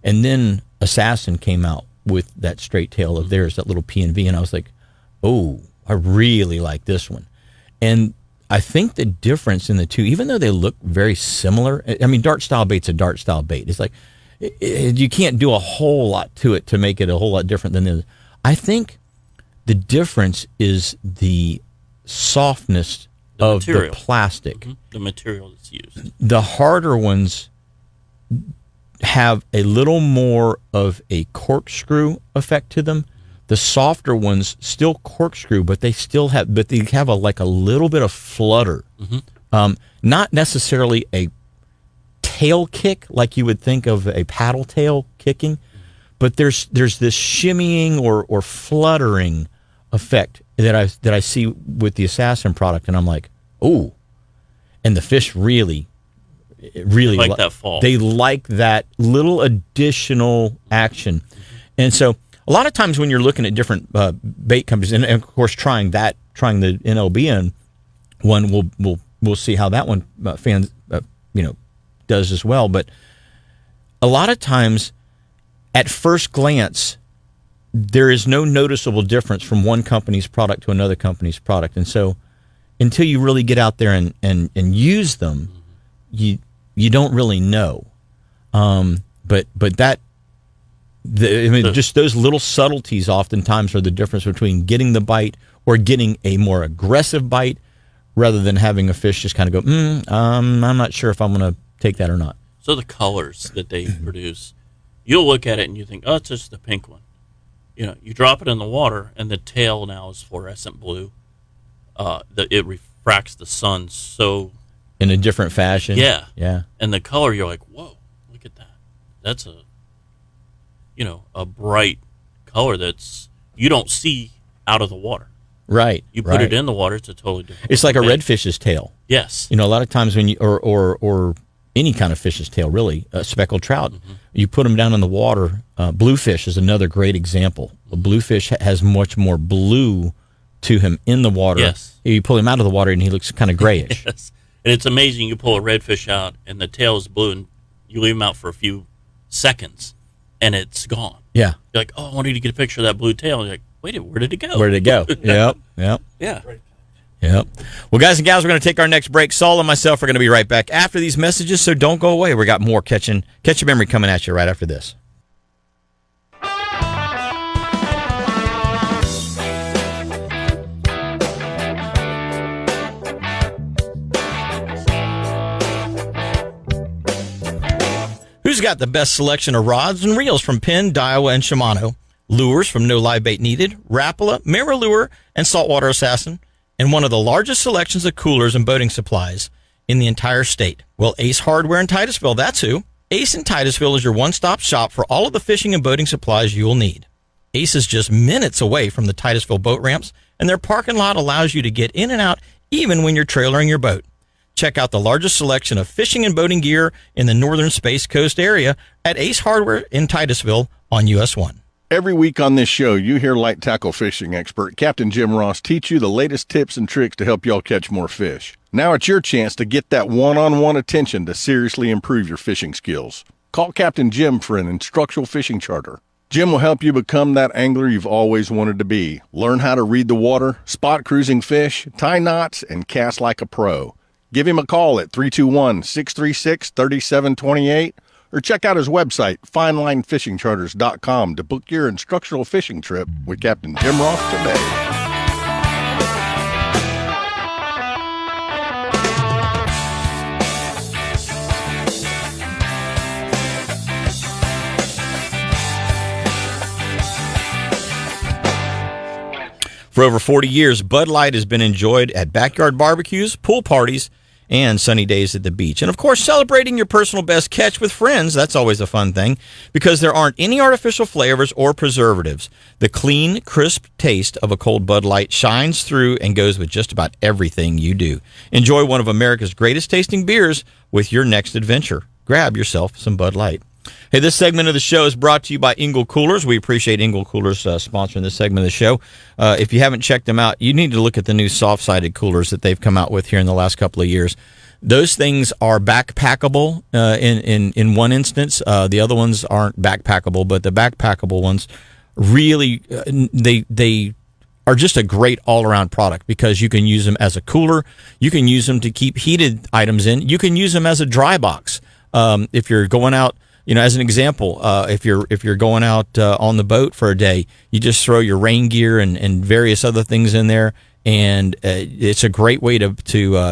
And then Assassin came out with that straight tail of theirs, that little P&V, and I was like, oh, I really like this one. And I think the difference in the two, even though they look very similar, dart style bait's a dart style bait. It's like, you can't do a whole lot to it to make it a whole lot different than the other. I think the difference is the softness of the plastic. The material that's used. The harder ones have a little more of a corkscrew effect to them. The softer ones still corkscrew, but they have a little bit of flutter. Not necessarily a tail kick like you would think of a paddle tail kicking, but there's this shimmying or fluttering effect that I see with the Assassin product, and I'm like, oh, and the fish really like that fall. They like that little additional action, and so a lot of times when you're looking at different bait companies, and of course trying the NLBN one, we'll see how that one does as well. But a lot of times, at first glance, there is no noticeable difference from one company's product to another company's product, and so until you really get out there and use them, you don't really know. But just those little subtleties oftentimes are the difference between getting the bite or getting a more aggressive bite, rather than having a fish just kind of go, I'm not sure if I'm going to take that or not. So the colors that they produce, you'll look at it and you think, oh, it's just the pink one. You drop it in the water, and the tail now is fluorescent blue. It refracts the sun so in a different fashion. Yeah. And the color, you're like, whoa, look at that. That's a bright color that's you don't see out of the water. Right. You put it in the water, it's a totally different. It's like a redfish's tail. Yes. A lot of times when you or any kind of fish's tail, really, speckled trout, you put them down in the water. Bluefish is another great example. A bluefish has much more blue to him in the water. Yes. You pull him out of the water and he looks kind of grayish. Yes. And it's amazing. You pull a redfish out and the tail is blue, and you leave him out for a few seconds and it's gone. Yeah. You're like, oh, I wanted to get a picture of that blue tail. And you're like, wait, where did it go? Where did it go? Yep. Yeah. Yep. Well, guys and gals, we're going to take our next break. Saul and myself are going to be right back after these messages, so don't go away. We got more Catch Your Memory coming at you right after this. Who's got the best selection of rods and reels from Penn, Daiwa, and Shimano? Lures from No Live Bait Needed, Rapala, MirrOlure, and Saltwater Assassin, and one of the largest selections of coolers and boating supplies in the entire state. Well, Ace Hardware in Titusville, that's who. Ace in Titusville is your one-stop shop for all of the fishing and boating supplies you'll need. Ace is just minutes away from the Titusville boat ramps, and their parking lot allows you to get in and out even when you're trailering your boat. Check out the largest selection of fishing and boating gear in the northern Space Coast area at Ace Hardware in Titusville on US 1. Every week on this show, you hear light tackle fishing expert Captain Jim Ross teach you the latest tips and tricks to help y'all catch more fish. Now it's your chance to get that one-on-one attention to seriously improve your fishing skills. Call Captain Jim for an instructional fishing charter. Jim will help you become that angler you've always wanted to be. Learn how to read the water, spot cruising fish, tie knots, and cast like a pro. Give him a call at 321-636-3728 or check out his website, finelinefishingcharters.com, to book your instructional fishing trip with Captain Jim Ross today. For over 40 years, Bud Light has been enjoyed at backyard barbecues, pool parties, and sunny days at the beach. And, of course, celebrating your personal best catch with friends, that's always a fun thing, because there aren't any artificial flavors or preservatives. The clean, crisp taste of a cold Bud Light shines through and goes with just about everything you do. Enjoy one of America's greatest tasting beers with your next adventure. Grab yourself some Bud Light. Hey, this segment of the show is brought to you by Engel Coolers. We appreciate Engel Coolers sponsoring this segment of the show. If you haven't checked them out, you need to look at the new soft-sided coolers that they've come out with here in the last couple of years. Those things are backpackable in one instance. The other ones aren't backpackable, but the backpackable ones really, they are just a great all-around product because you can use them as a cooler. You can use them to keep heated items in. You can use them as a dry box. If you're going out, as an example, if you're going out on the boat for a day, you just throw your rain gear and various other things in there, and it's a great way to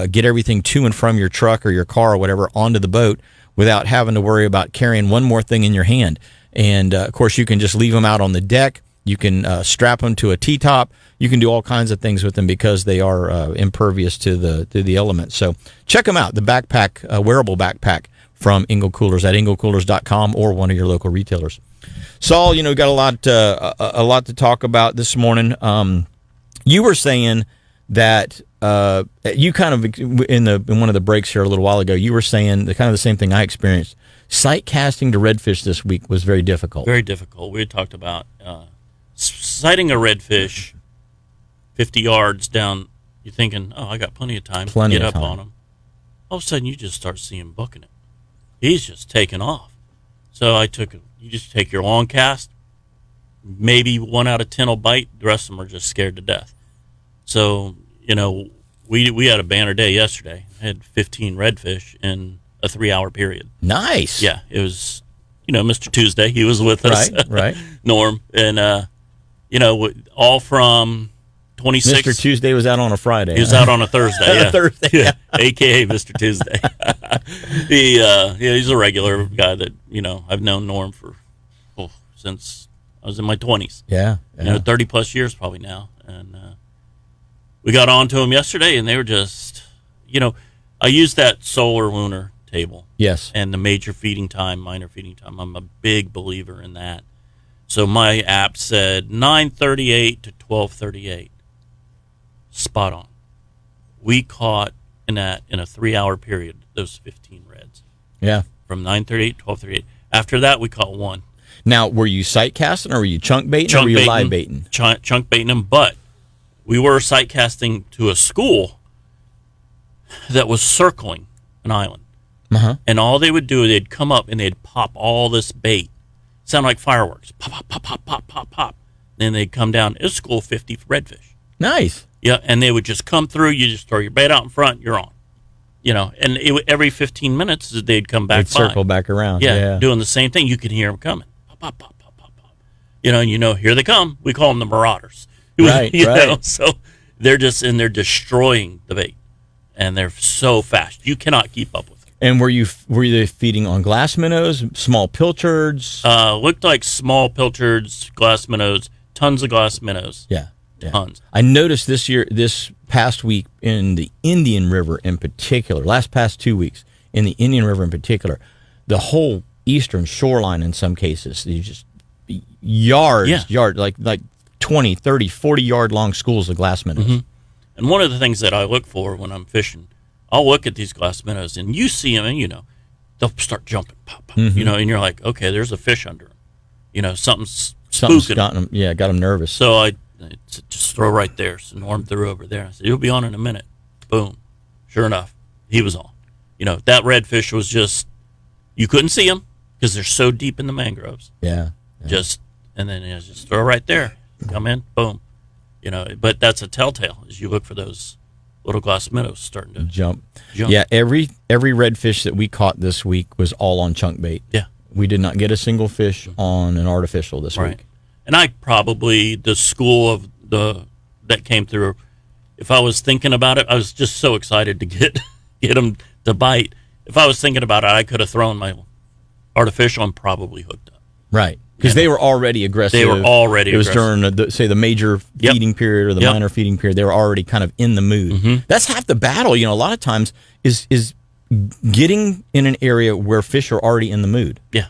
get everything to and from your truck or your car or whatever onto the boat without having to worry about carrying one more thing in your hand. And, of course, you can just leave them out on the deck. You can strap them to a T-top. You can do all kinds of things with them because they are impervious to the elements. So check them out, the backpack, wearable backpack from Engel Coolers at engelcoolers.com or one of your local retailers. Saul, got a lot to talk about this morning. You were saying that you kind of in one of the breaks here a little while ago, you were saying the same thing I experienced. Sight casting to redfish this week was very difficult. Very difficult. We had talked about sighting a redfish 50 yards down. You're thinking, oh, I got plenty of time to get up on him. All of a sudden, you just start seeing him booking it. He's just taking off. So you just take your long cast. Maybe 1 out of 10 will bite. The rest of them are just scared to death. So, we had a banner day yesterday. I had 15 redfish in a 3-hour period. Nice. Yeah, it was, Mr. Tuesday. He was with us. Right. Norm. And, all from 26. Mr. Tuesday was out on a Friday. He was out on a Thursday. Yeah. Thursday. Yeah. AKA Mr. Tuesday. He's a regular guy that, I've known Norm for since I was in my 20s. Yeah. 30 plus years probably now. And we got on to him yesterday, and they were just, I used that solar lunar table. Yes. And the major feeding time, minor feeding time. I'm a big believer in that. So my app said 9:38 to 12:38. Spot on. We caught in a 3-hour period those 15 reds. Yeah. From 9:38 to 12:38. After that, we caught one. Now, were you sight casting, or were you chunk baiting, or were you live baiting? Chunk baiting them, but we were sight casting to a school that was circling an island. Uh-huh. And all they would do, they'd come up and they'd pop all this bait. Sound like fireworks. Pop, pop, pop, pop, pop, pop, pop. Then they'd come down. It was school 50 redfish. Nice. Yeah, and they would just come through. You just throw your bait out in front, you're on. And every 15 minutes, they'd come back They'd circle back around. Yeah, doing the same thing. You could hear them coming. Pop, pop, pop, pop, pop, pop. Here they come. We call them the marauders. Right, right. So they're destroying the bait. And they're so fast. You cannot keep up with them. And were they feeding on glass minnows, small pilchards? Looked like small pilchards, glass minnows, tons of glass minnows. Yeah. Tons. I noticed this past week in the Indian River in particular, past 2 weeks, in the Indian River in particular, the whole eastern shoreline in some cases, you just yards, like 20, 30, 40-yard long schools of glass minnows. Mm-hmm. And one of the things that I look for when I'm fishing, I'll look at these glass minnows, and you see them, and they'll start jumping, pop, pop, Mm-hmm. and you're like, okay, there's a fish under them. Something's got them. Yeah, got them nervous. So I just throw right there. So Norm threw over there. I said, "You'll be on in a minute." Boom. Sure enough, he was on. That redfish was just, you couldn't see him because they're so deep in the mangroves. Yeah. Just throw right there. Come in, boom. But that's a telltale as you look for those little glass minnows starting to jump. Yeah, every redfish that we caught this week was all on chunk bait. Yeah. We did not get a single fish on an artificial this week. And the school of that came through, if I was thinking about it, I was just so excited to get them to bite. If I was thinking about it, I could have thrown my artificial and probably hooked up. Right. Because they were already aggressive. It was during, the major feeding period or the minor feeding period. They were already kind of in the mood. Mm-hmm. That's half the battle. A lot of times is getting in an area where fish are already in the mood. Yeah.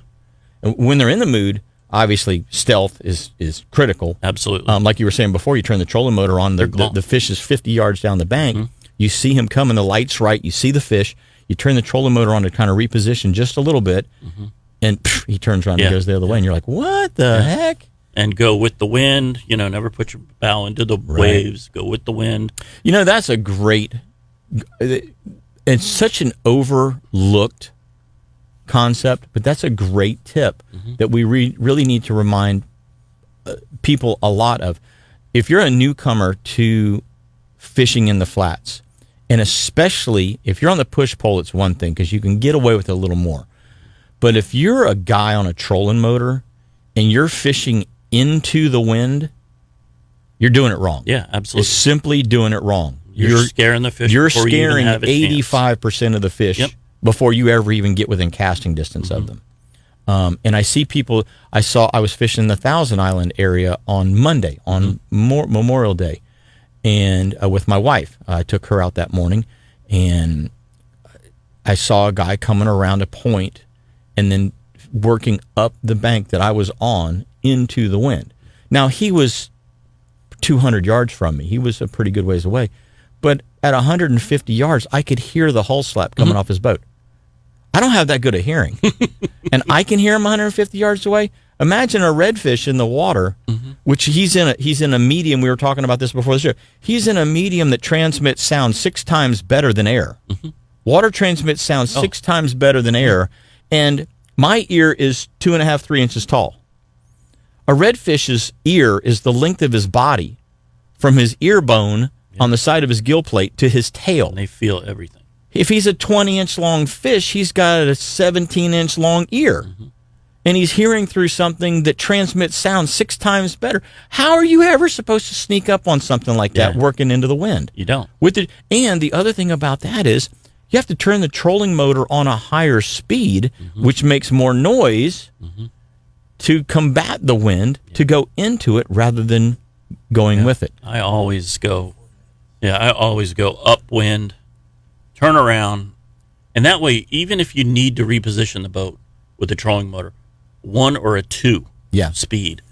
And when they're in the mood, obviously stealth is critical. Absolutely. Like you were saying before, you turn the trolling motor on, the fish is 50 yards down the bank. Mm-hmm. You see him coming, the light's right, you see the fish, you turn the trolling motor on to kind of reposition just a little bit, and he turns around and goes the other way, and you're like, what the heck? And go with the wind, never put your bow into the waves, go with the wind. That's a great, it's such an overlooked concept, but that's a great tip that we really need to remind people a lot of. If you're a newcomer to fishing in the flats, and especially if you're on the push pole, it's one thing because you can get away with it a little more. But if you're a guy on a trolling motor and you're fishing into the wind, you're doing it wrong. Yeah, absolutely. It's simply doing it wrong. You're scaring the fish. You're before scaring you even have a 85% of the fish before you ever even get within casting distance of them. And I see people. I was fishing the Thousand Island area on Monday, on Memorial Day, and with my wife. I took her out that morning, and I saw a guy coming around a point and then working up the bank that I was on into the wind. Now, he was 200 yards from me. He was a pretty good ways away. But at 150 yards, I could hear the hull slap coming off his boat. I don't have that good a hearing. And I can hear him 150 yards away. Imagine a redfish in the water, which he's in a medium. We were talking about this before the show. He's in a medium that transmits sound 6 times better than air. Water transmits sound 6 times better than air, and my ear is 2.5, 3 inches tall. A redfish's ear is the length of his body, from his ear bone on the side of his gill plate to his tail. And they feel everything. If he's a 20-inch long fish, he's got a 17-inch long ear. And he's hearing through something that transmits sound 6 times better. How are you ever supposed to sneak up on something like that working into the wind? You don't. And the other thing about that is you have to turn the trolling motor on a higher speed, which makes more noise to combat the wind, to go into it rather than going with it. I always go upwind, turn around, and that way, even if you need to reposition the boat with the trolling motor, 1 or a 2 speed.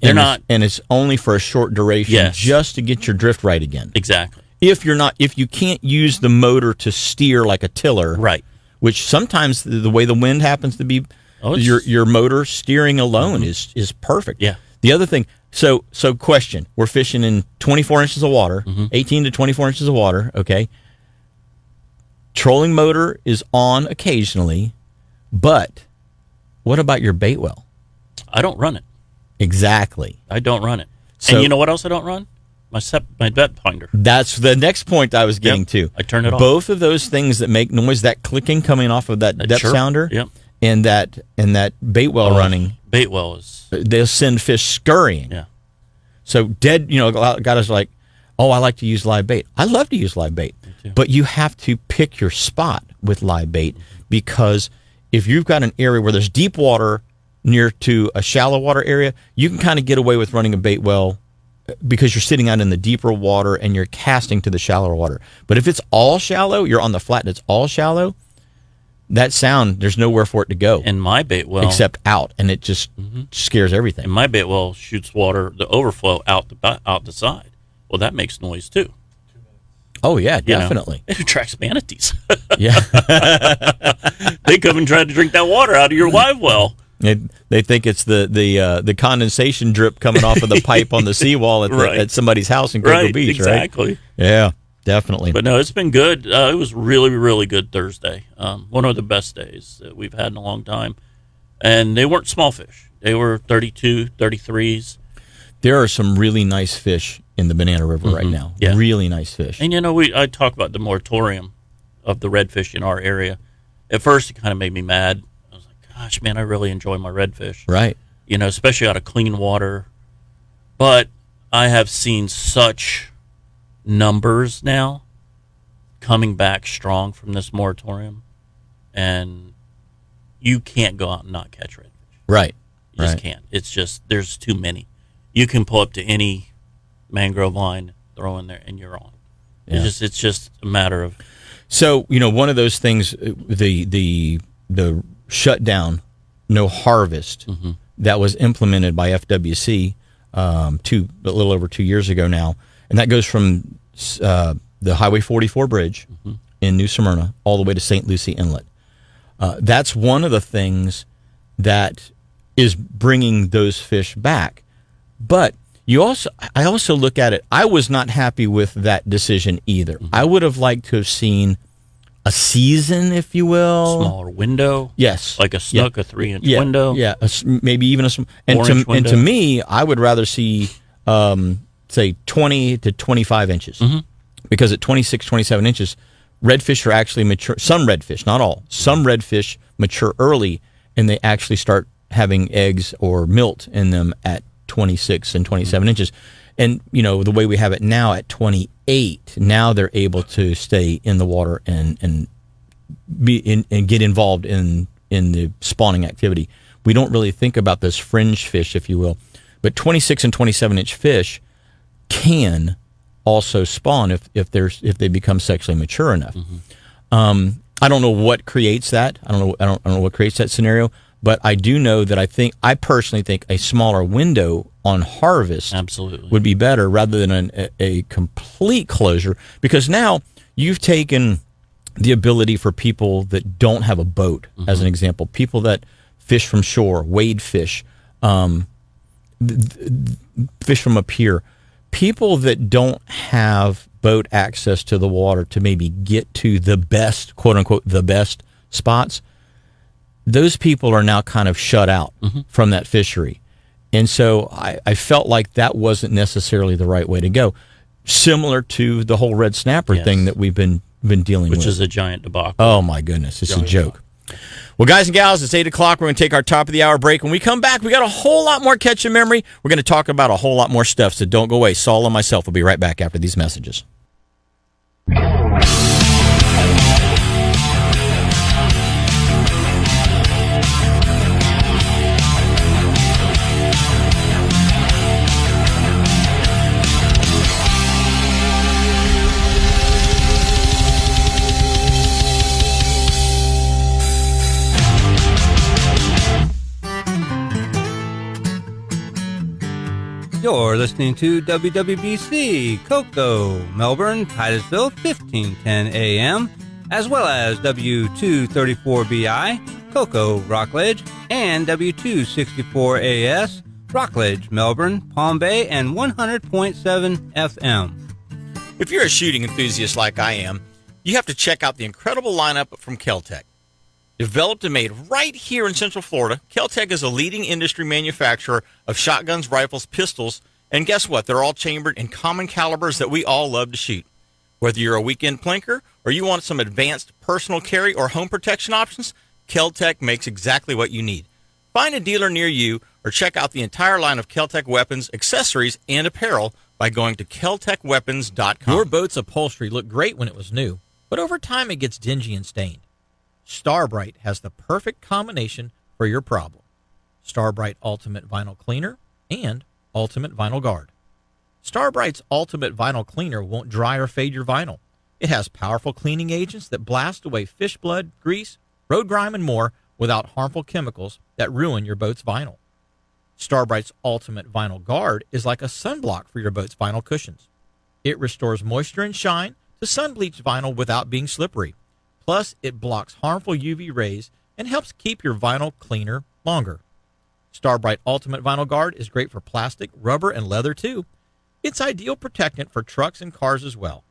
And it's only for a short duration, just to get your drift right again. Exactly. If you can't use the motor to steer like a tiller, right? Which sometimes the way the wind happens to be, your motor steering alone is perfect. Yeah. The other thing, so question: we're fishing in 24 inches of water, 18 to 24 inches of water. Okay. Trolling motor is on occasionally, but what about your bait well? I don't run it. Exactly. I don't run it. So, and you know what else I don't run? My depth finder. That's the next point I was getting to. I turn it off. Both of those things that make noise, that clicking coming off of that depth sounder, and that bait well running. Bait well is. They'll send fish scurrying. Yeah. So guys are like, oh, I like to use live bait. I love to use live bait, but you have to pick your spot with live bait, because if you've got an area where there's deep water near to a shallow water area, you can kind of get away with running a bait well because you're sitting out in the deeper water and you're casting to the shallower water. But if it's all shallow, you're on the flat and it's all shallow, that sound, there's nowhere for it to go. And my bait well, except out, and it just scares everything. And my bait well shoots water, the overflow out the side. Well, that makes noise too. Oh yeah, definitely. It attracts manatees. Yeah. They come and try to drink that water out of your live well. They think it's the condensation drip coming off of the pipe on the seawall at somebody's house in Cocoa Beach, exactly. Right? Yeah, definitely. But no, it's been good. It was really, really good Thursday. One of the best days that we've had in a long time. And they weren't small fish. They were 32, 33s. There are some really nice fish in the Banana River right now. Yeah. Really nice fish. And I talk about the moratorium of the redfish in our area. At first, it kind of made me mad. I was like, gosh, man, I really enjoy my redfish. Right. Especially out of clean water. But I have seen such numbers now coming back strong from this moratorium. And you can't go out and not catch redfish. Right. You just can't. It's just, there's too many. You can pull up to any mangrove line, throw in there, and you're on. Yeah. It's just a matter of. So one of those things, the shutdown, no harvest, that was implemented by FWC a little over 2 years ago now, and that goes from the Highway 44 bridge in New Smyrna all the way to St. Lucie Inlet. That's one of the things that is bringing those fish back. But I also look at it, I was not happy with that decision either. I would have liked to have seen a season, if you will. Smaller window. Yes. Like a snook, a 3-inch window. Yeah, maybe even and to me, I would rather see, say, 20 to 25 inches. Because at 26, 27 inches, redfish are actually mature. Some redfish, not all. Some redfish mature early, and they actually start having eggs or milt in them at 26 and 27 inches. And, the way we have it now at 28, now they're able to stay in the water and get involved in the spawning activity. we don't really think about those fringe fish, if you will. But 26 and 27-inch fish can also spawn if they become sexually mature enough. I don't know what creates that. I don't know what creates that scenario. But I do know that I personally think a smaller window on harvest absolutely would be better rather than a complete closure, because now you've taken the ability for people that don't have a boat, as an example, people that fish from shore, wade fish, fish from a pier, people that don't have boat access to the water to maybe get to the best, quote unquote, the best spots. Those people are now kind of shut out from that fishery. And so I felt like that wasn't necessarily the right way to go. Similar to the whole red snapper thing that we've been dealing with. Which is a giant debacle. Oh, my goodness. It's a joke. Well, guys and gals, it's 8 o'clock. We're going to take our top of the hour break. When we come back, we got a whole lot more Catch a Memory. We're going to talk about a whole lot more stuff, so don't go away. Saul and myself will be right back after these messages. You're listening to WWBC, Cocoa, Melbourne, Titusville, 1510 AM, as well as W234BI, Cocoa, Rockledge, and W264AS, Rockledge, Melbourne, Palm Bay, and 100.7 FM. If you're a shooting enthusiast like I am, you have to check out the incredible lineup from Kel-Tec. Developed and made right here in Central Florida, Kel-Tec is a leading industry manufacturer of shotguns, rifles, pistols, and guess what? They're all chambered in common calibers that we all love to shoot. Whether you're a weekend plinker or you want some advanced personal carry or home protection options, Kel-Tec makes exactly what you need. Find a dealer near you or check out the entire line of Kel-Tec weapons, accessories, and apparel by going to keltecweapons.com. Your boat's upholstery looked great when it was new, but over time it gets dingy and stained. Starbright has the perfect combination for your problem. Starbright Ultimate Vinyl Cleaner and Ultimate Vinyl Guard. Starbright's Ultimate Vinyl Cleaner won't dry or fade your vinyl. It has powerful cleaning agents that blast away fish blood, grease, road grime, and more without harmful chemicals that ruin your boat's vinyl. Starbright's Ultimate Vinyl Guard is like a sunblock for your boat's vinyl cushions. It restores moisture and shine to sun-bleached vinyl without being slippery. Plus, it blocks harmful UV rays and helps keep your vinyl cleaner longer. Starbright Ultimate Vinyl Guard is great for plastic, rubber, and leather, too. It's ideal protectant for trucks and cars as well.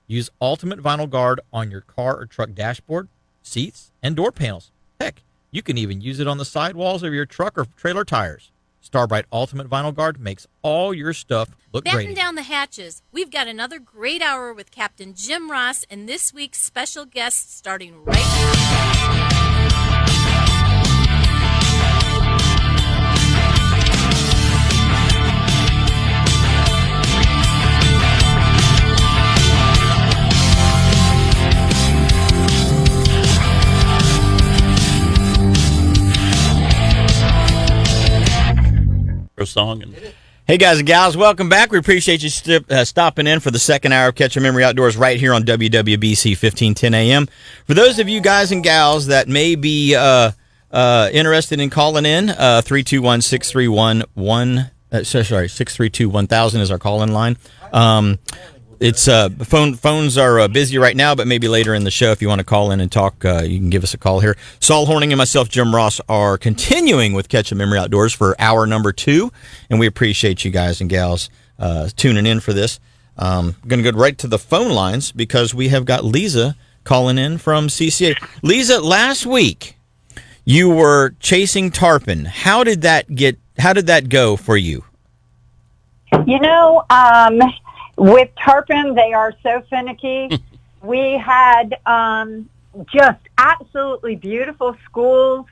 Use Ultimate Vinyl Guard on your car or truck dashboard, seats, and door panels. Heck, you can even use it on the sidewalls of your truck or trailer tires. Starbright Ultimate Vinyl Guard makes all your stuff look great. Batten down the hatches. We've got another great hour with Captain Jim Ross and this week's special guest starting right now. Song and Hey guys and gals, welcome back. We appreciate you stopping in for the second hour of Catch a Memory Outdoors right here on WWBC 1510 AM. For those of you guys and gals that may be interested in calling in, 632-1000 is our call-in line. It's phones are busy right now, but maybe later in the show, if you want to call in and talk, you can give us a call here. Saul Hornung and myself, Jim Ross, are continuing with Catch a Memory Outdoors for hour number 2, and we appreciate you guys and gals tuning in for this. I'm going to go right to the phone lines because we have got Lisa calling in from CCA. Lisa, last week you were chasing tarpon. How did that go for you? You know, with tarpon, they are so finicky. We had just absolutely beautiful schools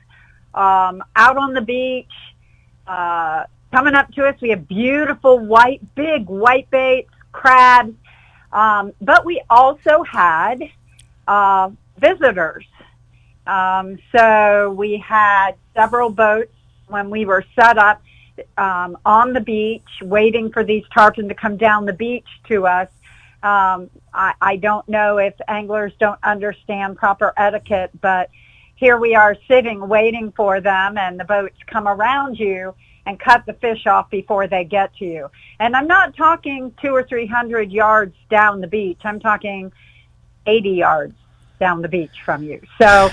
out on the beach. Coming up to us, we have beautiful big white baits, crabs. But we also had visitors. So we had several boats when we were set up on the beach, waiting for these tarpon to come down the beach to us. I don't know if anglers don't understand proper etiquette, but here we are sitting, waiting for them, and the boats come around you and cut the fish off before they get to you. And I'm not talking 200 or 300 yards down the beach. I'm talking 80 yards down the beach from you. So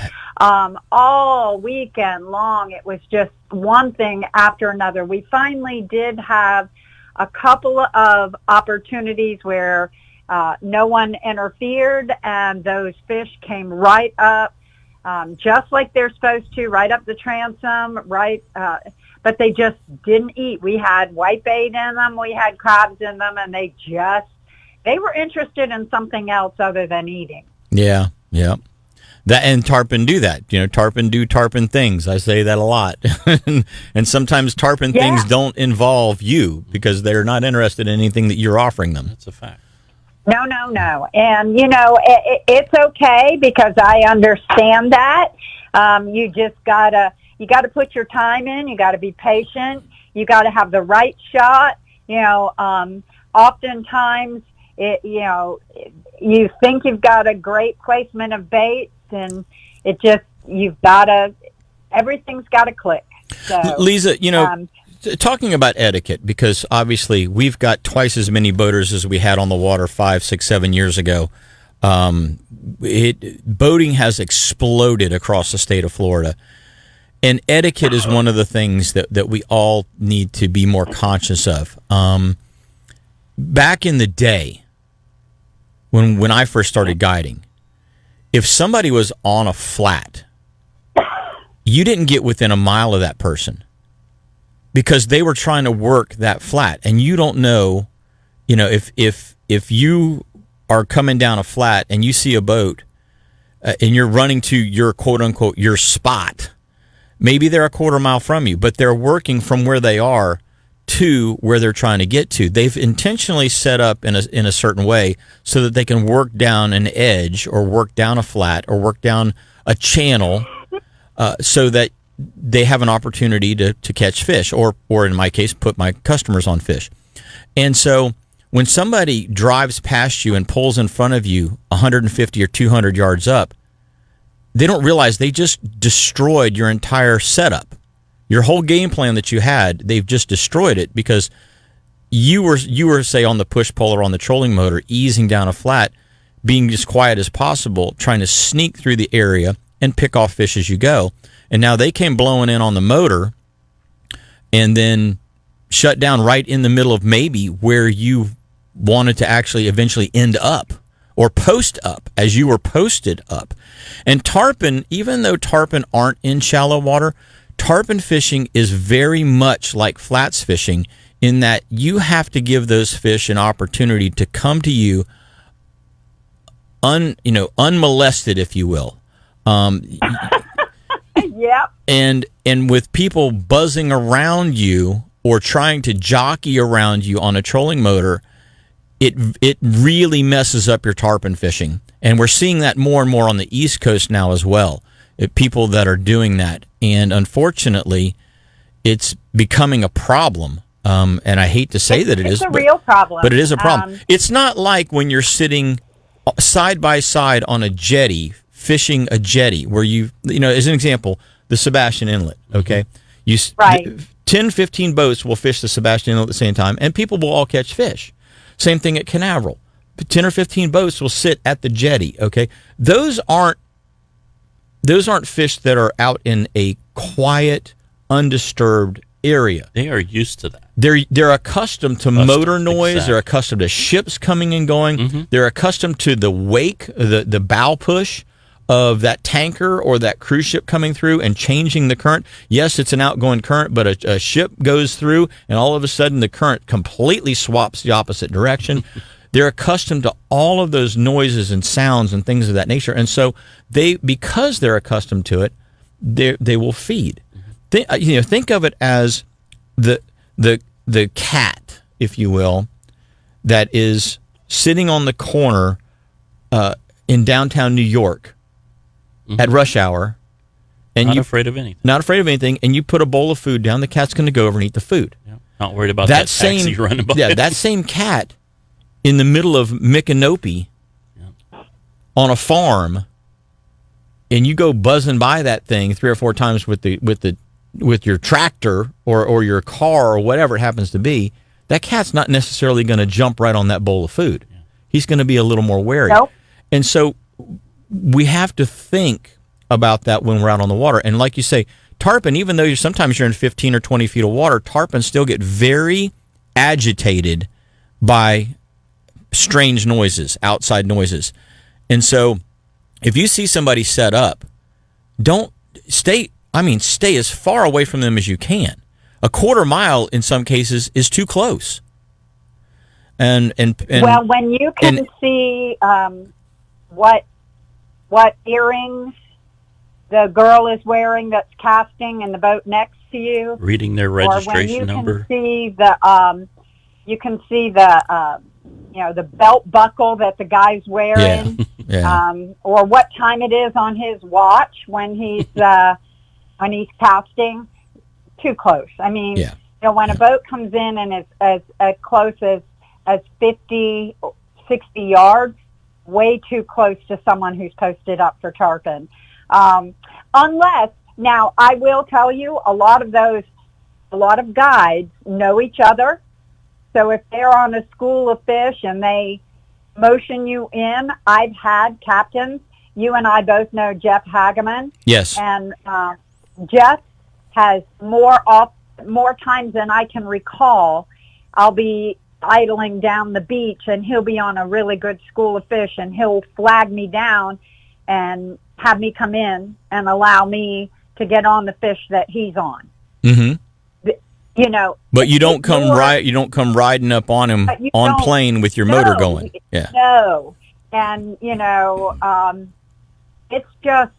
all weekend long, it was just one thing after another. We finally did have a couple of opportunities where no one interfered, and those fish came right up, just like they're supposed to, right up the transom, but they just didn't eat. We had whitebait in them, we had crabs in them, and they were interested in something else other than eating. Yeah. That, and tarpon do that. Tarpon do tarpon things. I say that a lot. And sometimes tarpon things don't involve you because they're not interested in anything that you're offering them. That's a fact. No. And, it's okay because I understand that. You just you got to put your time in. You got to be patient. You got to have the right shot. Oftentimes, you think you've got a great placement of baits, and everything's got to click. So, Lisa, talking about etiquette, because obviously we've got twice as many boaters as we had on the water 5, 6, 7 years ago. Boating has exploded across the state of Florida. And etiquette is one of the things that we all need to be more conscious of. Back in the day, when I first started guiding, if somebody was on a flat, you didn't get within a mile of that person because they were trying to work that flat, and you don't know, if you are coming down a flat and you see a boat and you're running to your quote unquote your spot. Maybe they're a quarter mile from you, but they're working from where they are to where they're trying to get to. They've intentionally set up in a certain way so that they can work down an edge or work down a flat or work down a channel so that they have an opportunity to catch fish or in my case, put my customers on fish. And so when somebody drives past you and pulls in front of you 150 or 200 yards up, they don't realize they just destroyed your entire setup. Your whole game plan that you had, they've just destroyed it because you were say on the push pole or on the trolling motor, easing down a flat, being as quiet as possible, trying to sneak through the area and pick off fish as you go. And now they came blowing in on the motor and then shut down right in the middle of maybe where you wanted to actually eventually end up or post up as you were posted up. And tarpon, even though tarpon aren't in shallow water, tarpon fishing is very much like flats fishing in that you have to give those fish an opportunity to come to you unmolested, if you will. Yep. And with people buzzing around you or trying to jockey around you on a trolling motor, it really messes up your tarpon fishing. And we're seeing that more and more on the East Coast now as well. People that are doing that. And unfortunately, it's becoming a problem. And I hate to say that it is. It's a real problem. But it is a problem. It's not like when you're sitting side by side on a jetty, fishing a jetty, where as an example, the Sebastian Inlet, okay? Right. 10, 15 boats will fish the Sebastian Inlet at the same time, and people will all catch fish. Same thing at Canaveral. 10 or 15 boats will sit at the jetty, okay? Those aren't fish that are out in a quiet, undisturbed area. They are used to that. They're accustomed to motor noise. Exactly. They're accustomed to ships coming and going. Mm-hmm. They're accustomed to the wake, the bow push of that tanker or that cruise ship coming through and changing the current. Yes, it's an outgoing current, but a ship goes through and all of a sudden the current completely swaps the opposite direction. They're accustomed to all of those noises and sounds and things of that nature. And so because they're accustomed to it, they will feed. Think of it as the cat, if you will, that is sitting on the corner in downtown New York at rush hour, and not afraid of anything. Not afraid of anything, and you put a bowl of food down, the cat's going to go over and eat the food. Yeah. Not worried about that taxi running by. Yeah, that same cat in the middle of Micanopy on a farm, and you go buzzing by that thing 3 or 4 times with your tractor or your car or whatever it happens to be, that cat's not necessarily going to jump right on that bowl of food. Yeah. He's going to be a little more wary. Nope. And so we have to think about that when we're out on the water. And like you say, tarpon, even though sometimes you're in 15 or 20 feet of water, tarpon still get very agitated by strange noises, outside noises. And so if you see somebody set up, stay as far away from them as you can. A quarter mile in some cases is too close. And well, when you can see what earrings the girl is wearing that's casting in the boat next to you, reading their registration number, you can see the belt buckle that the guy's wearing, or what time it is on his watch when he's casting. Too close. I mean, when a boat comes in and it's as close as 50, 60 yards, way too close to someone who's posted up for tarpon. Unless, now I will tell you, a lot of guides know each other. So if they're on a school of fish and they motion you in, I've had captains. You and I both know Jeff Hageman. Yes. And Jeff has more times than I can recall. I'll be idling down the beach and he'll be on a really good school of fish and he'll flag me down and have me come in and allow me to get on the fish that he's on. Mm-hmm. But you don't come riding up on him on plane with your motor going. Yeah. No. And it's just,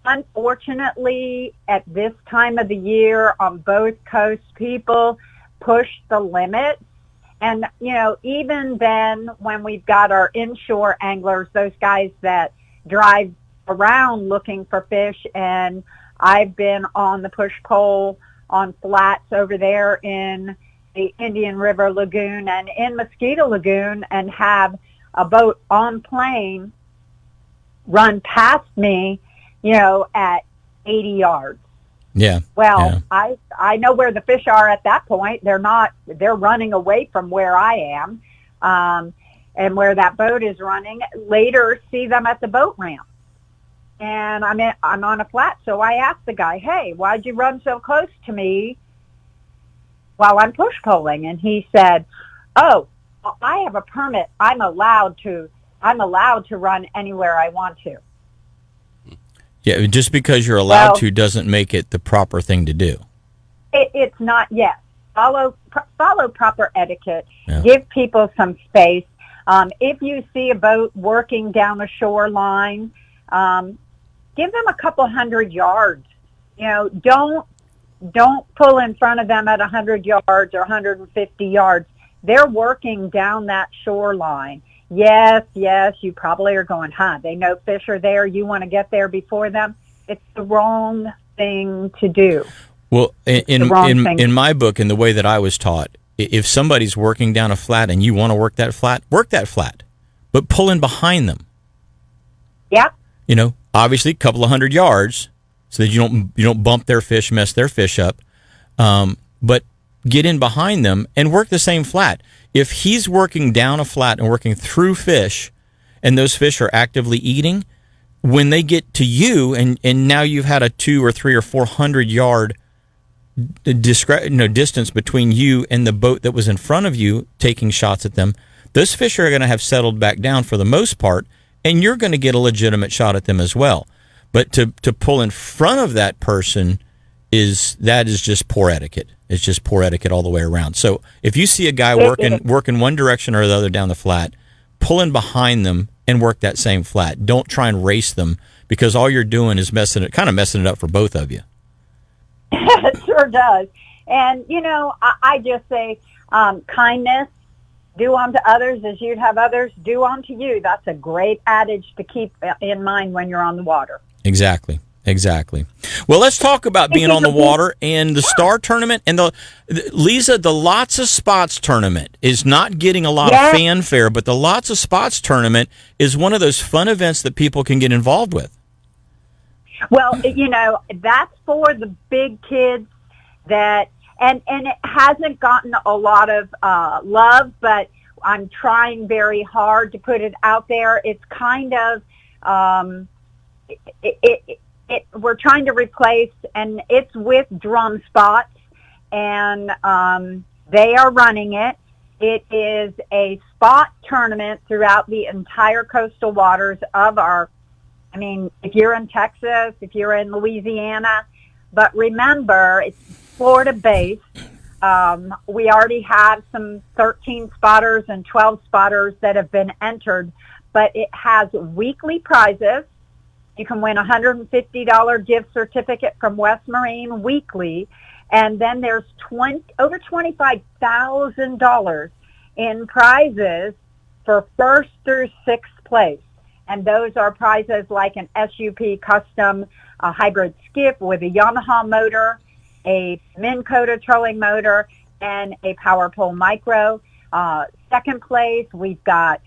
unfortunately, at this time of the year on both coasts, people push the limit. And, even then, when we've got our inshore anglers, those guys that drive around looking for fish, and I've been on the push-pole on flats over there in the Indian River Lagoon and in Mosquito Lagoon and have a boat on plane run past me, at 80 yards. Yeah. Well, yeah. I know where the fish are at that point. They're running away from where I am, and where that boat is running. Later, see them at the boat ramp. And I'm on a flat, so I asked the guy, "Hey, why'd you run so close to me while I'm push poling?" And he said, "Oh, I have a permit. I'm allowed to run anywhere I want to." Yeah, just because you're allowed to doesn't make it the proper thing to do. It's not yet. Follow proper etiquette. Yeah. Give people some space. If you see a boat working down a shoreline, give them a couple 100 yards. Don't pull in front of them at 100 yards or 150 yards. They're working down that shoreline. Yes, you probably are going, they know fish are there. You want to get there before them. It's the wrong thing to do. Well, in my book, in the way that I was taught, if somebody's working down a flat and you want to work that flat, but pull in behind them. Yep. Obviously, a couple of 100 yards so that you don't bump their fish, mess their fish up. But get in behind them and work the same flat. If he's working down a flat and working through fish, and those fish are actively eating, when they get to you, and now you've had a 200 or 300 or 400 yard distance between you and the boat that was in front of you taking shots at them, those fish are going to have settled back down for the most part, and you're going to get a legitimate shot at them as well. But to pull in front of that person is just poor etiquette. It's just poor etiquette all the way around. So if you see a guy working one direction or the other down the flat, pull in behind them and work that same flat. Don't try and race them, because all you're doing is messing it up for both of you. It sure does. And, I just say kindness, do unto others as you'd have others do unto you. That's a great adage to keep in mind when you're on the water. Exactly. Exactly. Well, let's talk about being on the water and the Star Tournament and Lisa, the Lots of Spots Tournament is not getting a lot of fanfare, but the Lots of Spots Tournament is one of those fun events that people can get involved with. Well, you know, that's for the big kids that, and it hasn't gotten a lot of love, but I'm trying very hard to put it out there. It's kind of, we're trying to replace, and it's with Drum Spots, and they are running it. It is a spot tournament throughout the entire coastal waters of if you're in Texas, if you're in Louisiana, but remember, it's Florida-based. We already have some 13 spotters and 12 spotters that have been entered, but it has weekly prizes. You can win a $150 gift certificate from West Marine weekly, and then there's over $25,000 in prizes for first through sixth place. And those are prizes like an SUP custom hybrid skiff with a Yamaha motor, a Minn Kota trolling motor, and a Power Pole Micro. Second place, we've got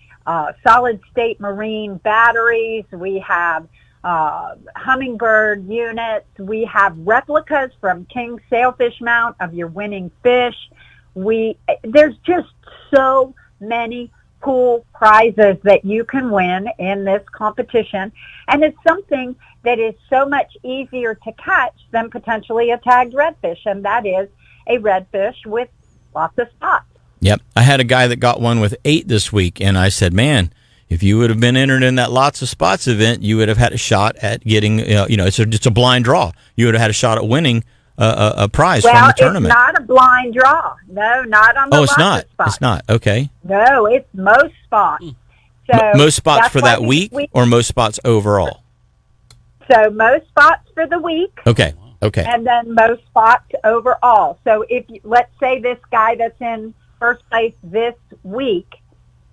solid state marine batteries. We have hummingbird units. We have replicas from King Sailfish Mount of your winning fish. There's just so many cool prizes that you can win in this competition, and it's something that is so much easier to catch than potentially a tagged redfish, and that is a redfish with lots of spots. Yep. I had a guy that got one with 8 this week, and I said, man, if you would have been entered in that Lots of Spots event, you would have had a shot at getting, it's a blind draw. You would have had a shot at winning a prize from the tournament. Well, it's not a blind draw. No, not on the Lots of Spots. It's not. Okay. No, it's most spots. So most spots for that week or most spots overall? So most spots for the week. Okay. And then most spots overall. So let's say this guy that's in first place this week,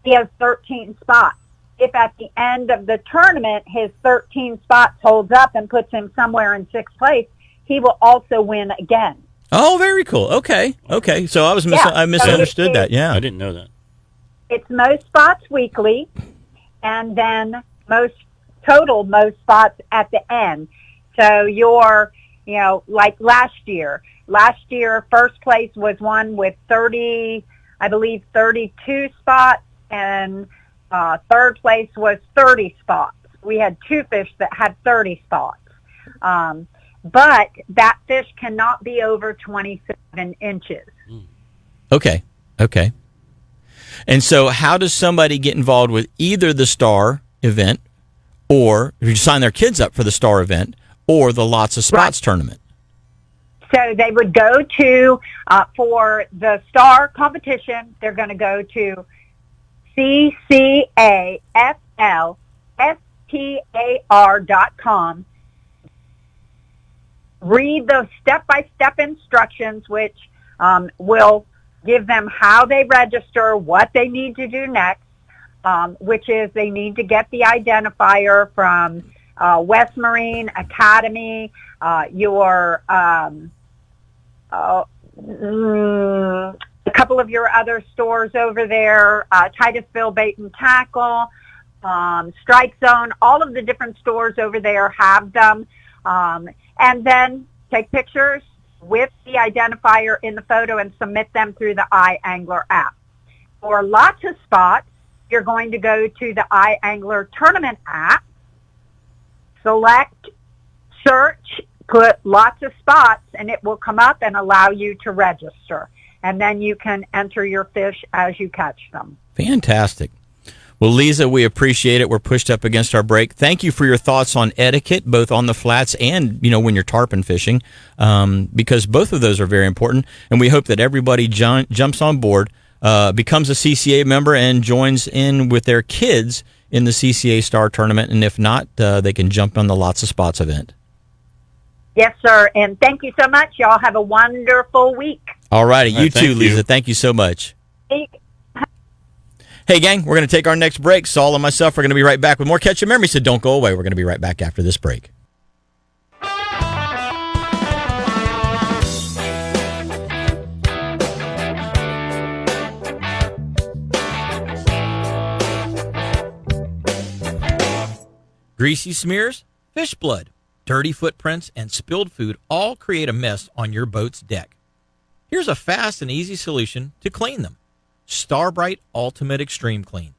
he has 13 spots. If at the end of the tournament his 13 spots holds up and puts him somewhere in sixth place, he will also win again. Oh, very cool. Okay. So I misunderstood that. Yeah, I didn't know that. It's most spots weekly, and then most spots at the end. So like last year. Last year, first place was one with 32 spots, and third place was 30 spots. We had 2 fish that had 30 spots. But that fish cannot be over 27 inches. Okay. And so how does somebody get involved with either the Star event, or if you sign their kids up for the Star event, or the Lots of Spots tournament? So they would go to, for the Star competition, they're going to go to CCAFLSTAR.com. Read the step-by-step instructions, which will give them how they register, what they need to do next, which is they need to get the identifier from West Marine Academy, a couple of your other stores over there, Titusville Bait and Tackle, Strike Zone, all of the different stores over there have them. And then take pictures with the identifier in the photo and submit them through the iAngler app. For Lots of Spots, you're going to go to the iAngler Tournament app, select, search, put Lots of Spots, and it will come up and allow you to register. And then you can enter your fish as you catch them. Fantastic. Well, Lisa, we appreciate it. We're pushed up against our break. Thank you for your thoughts on etiquette, both on the flats and, when you're tarpon fishing, because both of those are very important. And we hope that everybody jumps on board, becomes a CCA member, and joins in with their kids in the CCA Star Tournament. And if not, they can jump on the Lots of Spots event. Yes, sir. And thank you so much. Y'all have a wonderful week. All righty. You too, Lisa. Thank you so much. Hey, gang, we're going to take our next break. Saul and myself are going to be right back with more Catch a Memory, so don't go away. We're going to be right back after this break. Greasy smears, fish blood, dirty footprints, and spilled food all create a mess on your boat's deck. Here's a fast and easy solution to clean them. Starbright Ultimate Extreme Clean.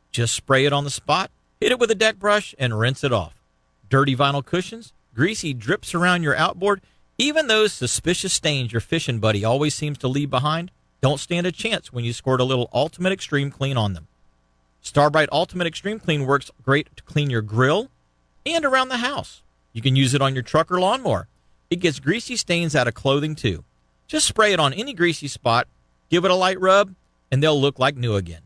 Just spray it on the spot, hit it with a deck brush, and rinse it off. Dirty vinyl cushions, greasy drips around your outboard, even those suspicious stains your fishing buddy always seems to leave behind, don't stand a chance when you squirt a little Ultimate Extreme Clean on them. Starbright Ultimate Extreme Clean works great to clean your grill and around the house. You can use it on your truck or lawnmower. It gets greasy stains out of clothing too. Just spray it on any greasy spot, give it a light rub, and they'll look like new again.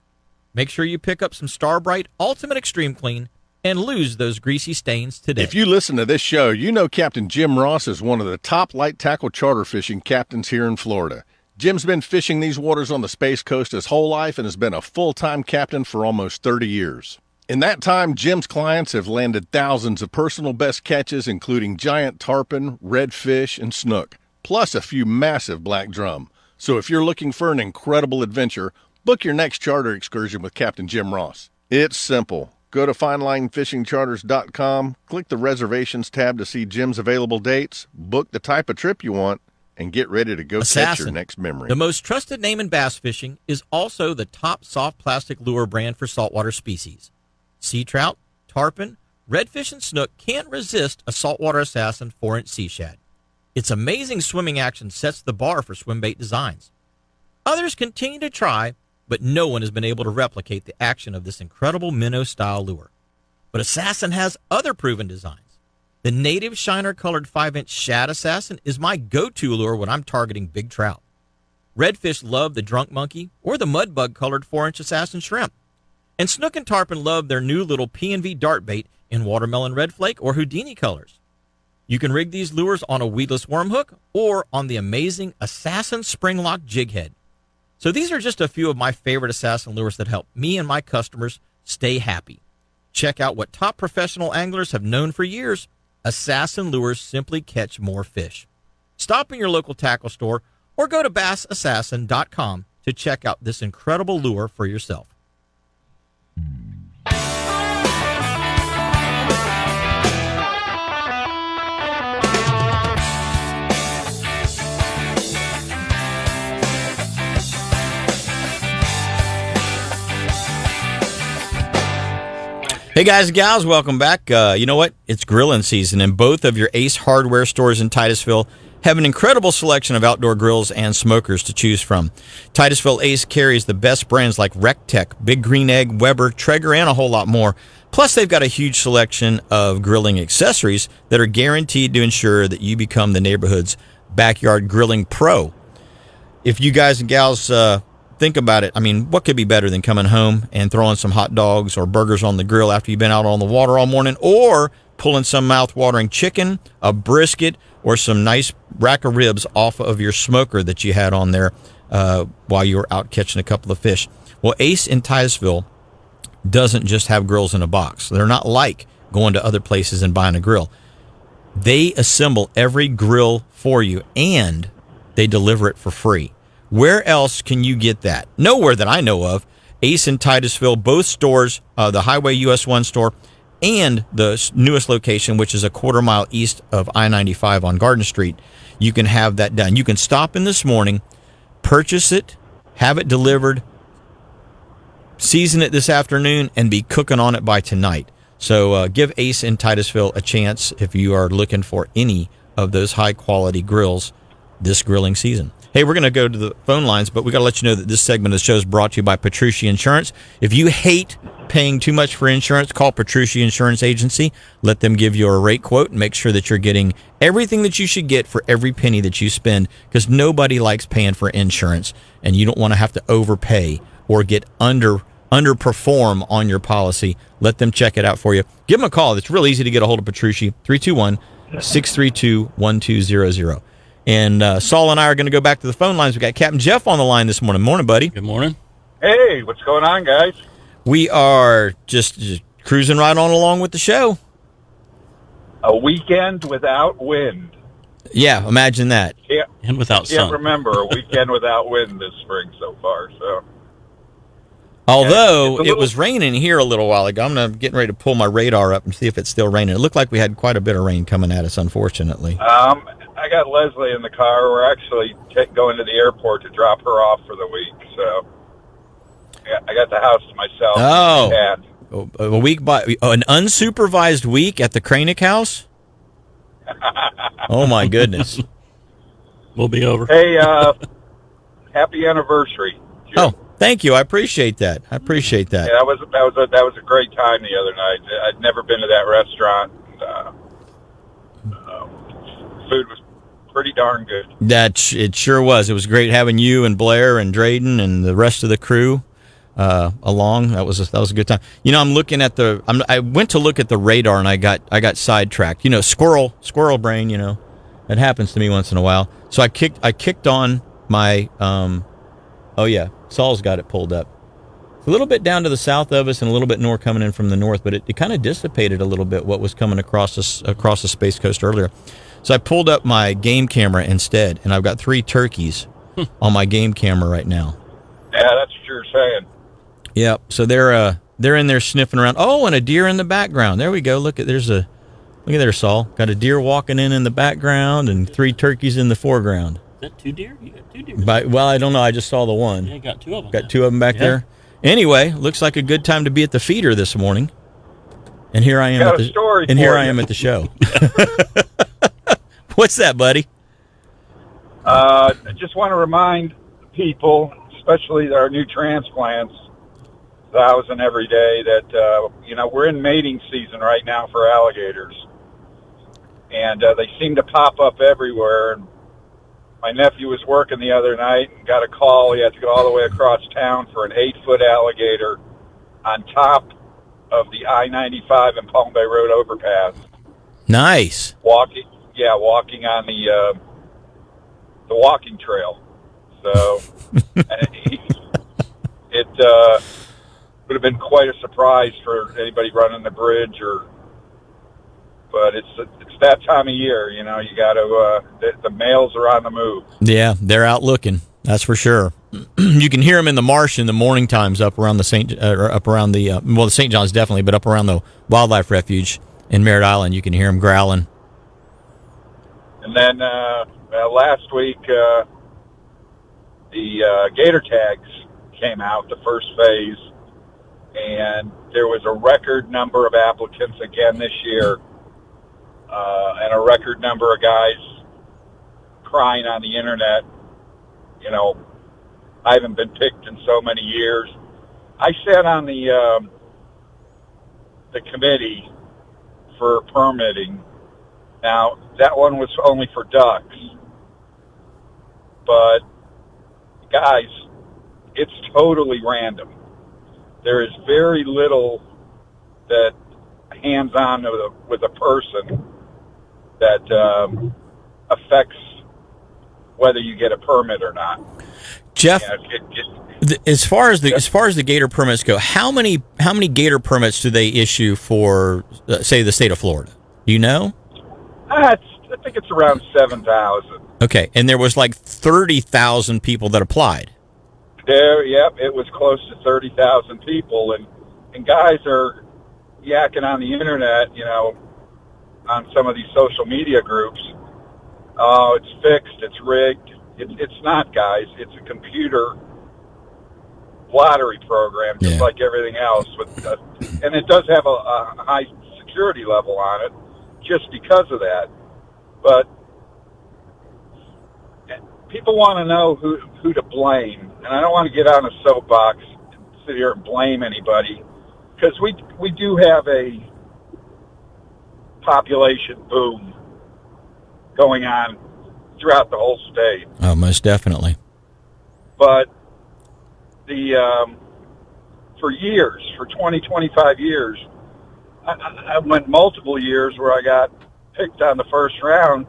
Make sure you pick up some Starbright Ultimate Extreme Clean and lose those greasy stains today. If you listen to this show, you know Captain Jim Ross is one of the top light tackle charter fishing captains here in Florida. Jim's been fishing these waters on the Space Coast his whole life and has been a full-time captain for almost 30 years. In that time, Jim's clients have landed thousands of personal best catches, including giant tarpon, redfish, and snook, plus a few massive black drum. So if you're looking for an incredible adventure, book your next charter excursion with Captain Jim Ross. It's simple. Go to finelinefishingcharters.com, click the reservations tab to see Jim's available dates, book the type of trip you want, and get ready to go catch your next memory. The most trusted name in bass fishing is also the top soft plastic lure brand for saltwater species. Sea trout, tarpon, redfish, and snook can't resist a saltwater Assassin 4-inch sea shad. Its amazing swimming action sets the bar for swim bait designs. Others continue to try, but no one has been able to replicate the action of this incredible minnow-style lure. But Assassin has other proven designs. The native shiner-colored 5-inch shad Assassin is my go-to lure when I'm targeting big trout. Redfish love the drunk monkey or the mudbug-colored 4-inch Assassin shrimp. And snook and tarpon love their new little P&V dart bait in watermelon red flake or Houdini colors. You can rig these lures on a weedless worm hook or on the amazing Assassin spring lock jig head. So these are just a few of my favorite Assassin lures that help me and my customers stay happy. Check out what top professional anglers have known for years. Assassin lures simply catch more fish. Stop in your local tackle store or go to bassassassin.com to check out this incredible lure for yourself. Hey guys and gals, welcome back. You know what? It's grilling season, and both of your Ace Hardware stores in Titusville have an incredible selection of outdoor grills and smokers to choose from. Titusville Ace carries the best brands like Rectech, Big Green Egg, Weber, Traeger, and a whole lot more. Plus, they've got a huge selection of grilling accessories that are guaranteed to ensure that you become the neighborhood's backyard grilling pro. If you guys and gals think about it, I mean, what could be better than coming home and throwing some hot dogs or burgers on the grill after you've been out on the water all morning, or pulling some mouth-watering chicken, a brisket, or some nice rack of ribs off of your smoker that you had on there while you were out catching a couple of fish. Well, Ace in Titusville doesn't just have grills in a box. They're not like going to other places and buying a grill. They assemble every grill for you, and they deliver it for free. Where else can you get that? Nowhere that I know of. Ace in Titusville, both stores, the Highway US 1 store and the newest location, which is a quarter mile east of I-95 on Garden Street, you can have that done. You can stop in this morning, purchase it, have it delivered, season it this afternoon, and be cooking on it by tonight. So give Ace in Titusville a chance if you are looking for any of those high-quality grills this grilling season. Hey, we're going to go to the phone lines, but we got to let you know that this segment of the show is brought to you by Petrucci Insurance. If you hate paying too much for insurance, call Petrucci Insurance Agency. Let them give you a rate quote and make sure that you're getting everything that you should get for every penny that you spend, because nobody likes paying for insurance, and you don't want to have to overpay or get underperform on your policy. Let them check it out for you. Give them a call. It's real easy to get a hold of Petrucci, 321-632-1200. And Saul and I are going to go back to the phone lines. We got Captain Jeff on the line this morning. Morning, buddy. Good morning. Hey, what's going on, guys? We are just cruising right on along with the show. A weekend without wind. Yeah, imagine that. And without sun. Can't remember a weekend without wind this spring so far. So Although it was raining here a little while ago. I'm getting ready to pull my radar up and see if it's still raining. It looked like we had quite a bit of rain coming at us, unfortunately. I got Leslie in the car. We're actually going to the airport to drop her off for the week. So I got the house to myself. Oh, a week an unsupervised week at the Kranick house? Oh, my goodness. We'll be over. Hey, happy anniversary, Jim. Oh, thank you. I appreciate that. Yeah, that was a great time the other night. I'd never been to that restaurant. Food was pretty darn good. It sure was. It was great having you and Blair and Drayden and the rest of the crew along. That was a good time. I'm looking at I went to look at the radar and I got sidetracked. Squirrel brain. It happens to me once in a while. So I kicked on my. Oh yeah, Saul's got it pulled up. It's a little bit down to the south of us and a little bit more coming in from the north, but it kind of dissipated a little bit what was coming across the Space Coast earlier. So I pulled up my game camera instead, and I've got 3 turkeys on my game camera right now. Yeah, that's what you're saying. Yep. So they're in there sniffing around. Oh, and a deer in the background. There we go. Look at there, Saul. Got a deer walking in the background and 3 turkeys in the foreground. Is that 2 deer? You got 2 deer. Well, I don't know. I just saw the one. Yeah, you got 2 of them. Got 2 of them back there. Anyway, looks like a good time to be at the feeder this morning. And here I am at the show. What's that, buddy? I just want to remind people, especially our new transplants, 1,000 every day, that we're in mating season right now for alligators, and they seem to pop up everywhere. And my nephew was working the other night and got a call. He had to go all the way across town for an 8-foot alligator on top of the I-95 and Palm Bay Road overpass. Nice. Walking on the walking trail. So it would have been quite a surprise for anybody running the bridge, but it's that time of year. You got to the males are on the move. Yeah, they're out looking. That's for sure. You can hear them in the marsh in the morning times up around the St. John's definitely, but up around the wildlife refuge in Merritt Island, you can hear them growling. And then last week, the gator tags came out, the first phase, and there was a record number of applicants again this year, and a record number of guys crying on the internet. I haven't been picked in so many years. I sat on the committee for permitting. Now, that one was only for ducks. But, guys, it's totally random. There is very little that hands-on with a person that affects whether you get a permit or not. Jeff, as far as the gator permits go, how many gator permits do they issue for, say, the state of Florida? Do you know? I think it's around 7,000. Okay, and there was like 30,000 people that applied. It was close to 30,000 people, and guys are yakking on the internet, on some of these social media groups. Oh, it's fixed, it's rigged. It's not, guys. It's a computer lottery program, just like everything else. And it does have a high security level on it, just because of that. But people want to know who to blame, and I don't want to get on a soapbox and sit here and blame anybody, because we do have a population boom going on throughout the whole state. Oh, most definitely. But for years, for 20, 25 years, I went multiple years where I got picked on the first round,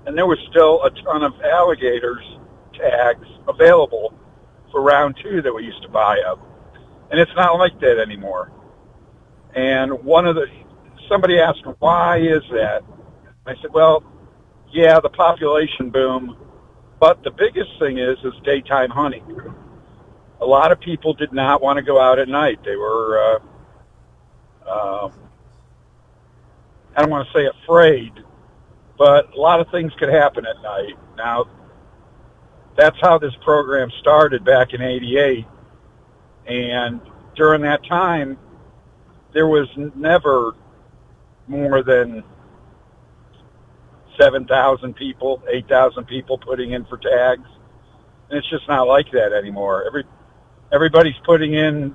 and there was still a ton of alligators tags available for round 2 that we used to buy up. And it's not like that anymore. And somebody asked, why is that? I said, well, yeah, the population boom, but the biggest thing is daytime hunting. A a lot of people did not want to go out at night. They were, I don't want to say afraid, but a lot of things could happen at night. Now, that's how this program started back in '88. And during that time, there was never more than 7,000 people, 8,000 people putting in for tags. And it's just not like that anymore. Everybody's putting in,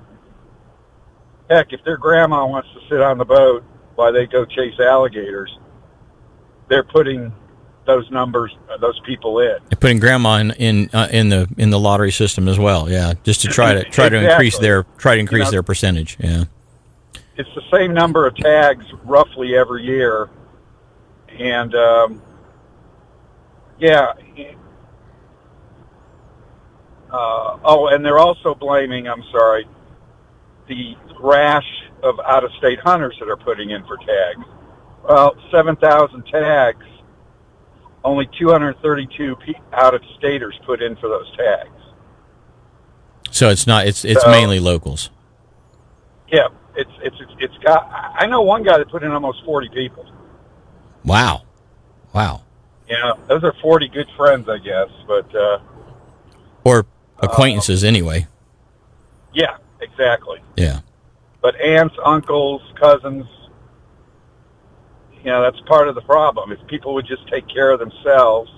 heck, if their grandma wants to sit on the boat while they go chase alligators, they're putting those numbers, those people in. They're putting grandma in the lottery system as well. Yeah, just to try to Exactly. increase their percentage. Yeah. It's the same number of tags roughly every year. And, and they're also blaming, the rash of out-of-state hunters that are putting in for tags. Well, 7,000 tags, only 232 out-of-staters put in for those tags. So it's mainly locals. Yeah, it's got. I know one guy that put in almost 40 people. Wow. Yeah, those are 40 good friends, I guess, but or acquaintances anyway. Yeah, exactly. Yeah. But aunts, uncles, cousins, that's part of the problem. If people would just take care of themselves,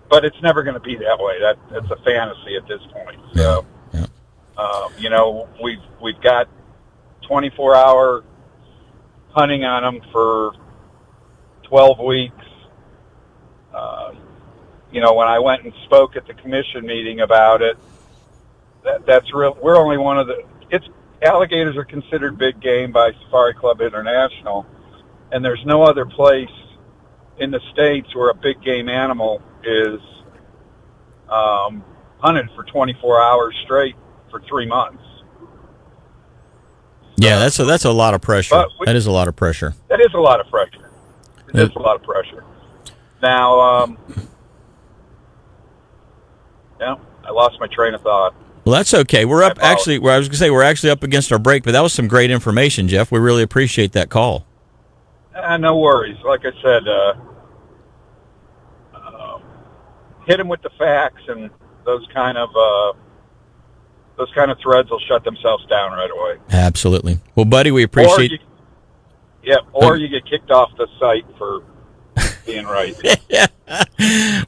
but it's never going to be that way. That's a fantasy at this point. So, we've got 24-hour hunting on them for 12 weeks. When I went and spoke at the commission meeting about it, that's real. We're only one of alligators are considered big game by Safari Club International, and there's no other place in the States where a big game animal is hunted for 24 hours straight for 3 months. Yeah, that's a lot of pressure. That is a lot of pressure. That is a lot of pressure. It is a lot of pressure. Now, I lost my train of thought. Well, that's okay. We're up actually. I was going to say we're actually up against our break, but that was some great information, Jeff. We really appreciate that call. No worries. Like I said, hit them with the facts, and those kind of threads will shut themselves down right away. Absolutely. Well, buddy, we appreciate. Or you get kicked off the site for being right.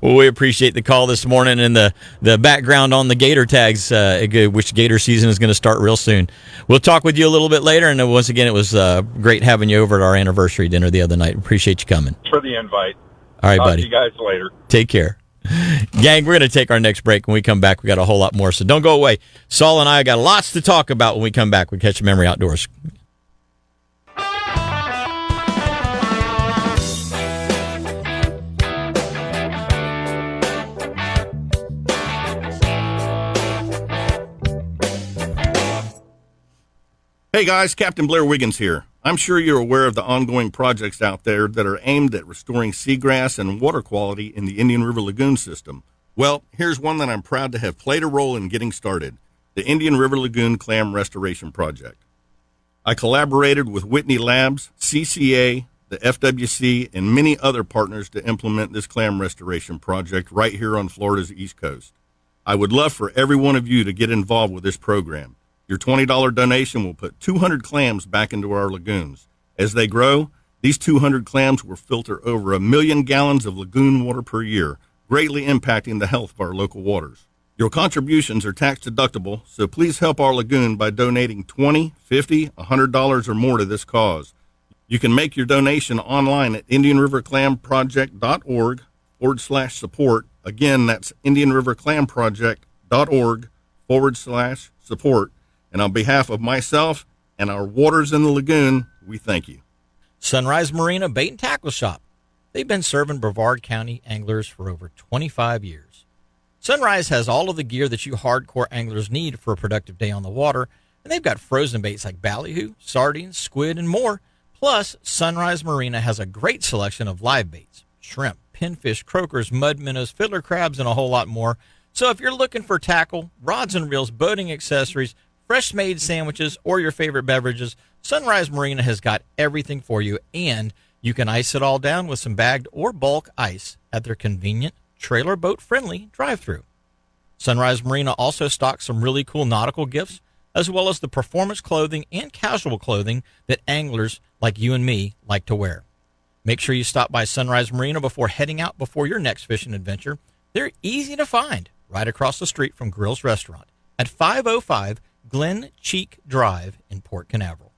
Well, we appreciate the call this morning and the background on the gator tags, which gator season is going to start real soon. We'll talk with you a little bit later, and once again, it was great having you over at our anniversary dinner the other night. Appreciate you coming. For the invite. All right, Talk buddy. to you guys later. Take care. Gang, we're going to take our next break. When we come back, we got a whole lot more, so don't go away. Saul and I got lots to talk about when we come back. We catch Memory Outdoors. Hey guys, Captain Blair Wiggins here. I'm sure you're aware of the ongoing projects out there that are aimed at restoring seagrass and water quality in the Indian River Lagoon system. Well, here's one that I'm proud to have played a role in getting started, the Indian River Lagoon Clam Restoration Project. I collaborated with Whitney Labs, CCA, the FWC, and many other partners to implement this clam restoration project right here on Florida's East Coast. I would love for every one of you to get involved with this program. Your $20 donation will put 200 clams back into our lagoons. As they grow, these 200 clams will filter over 1 million gallons of lagoon water per year, greatly impacting the health of our local waters. Your contributions are tax deductible, so please help our lagoon by donating $20, $50, $100 or more to this cause. You can make your donation online at IndianRiverClamProject.org/support. Again, that's IndianRiverClamProject.org/support. And on behalf of myself and our waters in the lagoon, we thank you. Sunrise Marina Bait and Tackle Shop. They've been serving Brevard County anglers for over 25 years. Sunrise has all of the gear that you hardcore anglers need for a productive day on the water, and they've got frozen baits like ballyhoo, sardines, squid, and more. Plus, Sunrise Marina has a great selection of live baits, shrimp, pinfish, croakers, mud minnows, fiddler crabs, and a whole lot more. So if you're looking for tackle, rods and reels, boating accessories, fresh-made sandwiches, or your favorite beverages, Sunrise Marina has got everything for you, and you can ice it all down with some bagged or bulk ice at their convenient, trailer boat-friendly drive-thru. Sunrise Marina also stocks some really cool nautical gifts, as well as the performance clothing and casual clothing that anglers like you and me like to wear. Make sure you stop by Sunrise Marina before heading out before your next fishing adventure. They're easy to find right across the street from Grills Restaurant at 505 Glen Cheek Drive in Port Canaveral.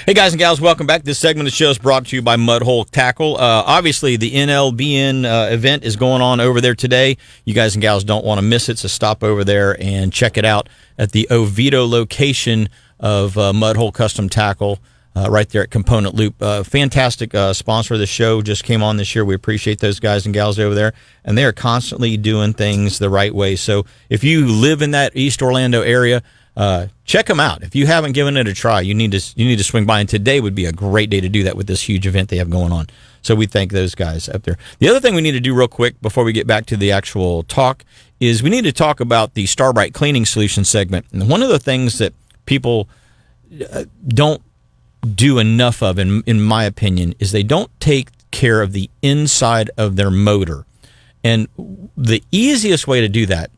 Hey guys and gals, welcome back. This segment of the show is brought to you by Mudhole Tackle. Obviously, the NLBN event is going on over there today. You guys and gals don't want to miss it, so stop over there and check it out at the Oviedo location of Mudhole Custom Tackle right there at Component Loop. Fantastic sponsor of the show, just came on this year. We appreciate those guys and gals over there, and they are constantly doing things the right way. So if you live in that East Orlando area, check them out. If you haven't given it a try, you need to swing by, and today would be a great day to do that with this huge event they have going on. So we thank those guys up there. The other thing we need to do real quick before we get back to the actual talk is we need to talk about the Starbright Cleaning Solution segment. And one of the things that people don't do enough of, in my opinion, is they don't take care of the inside of their motor. And the easiest way to do that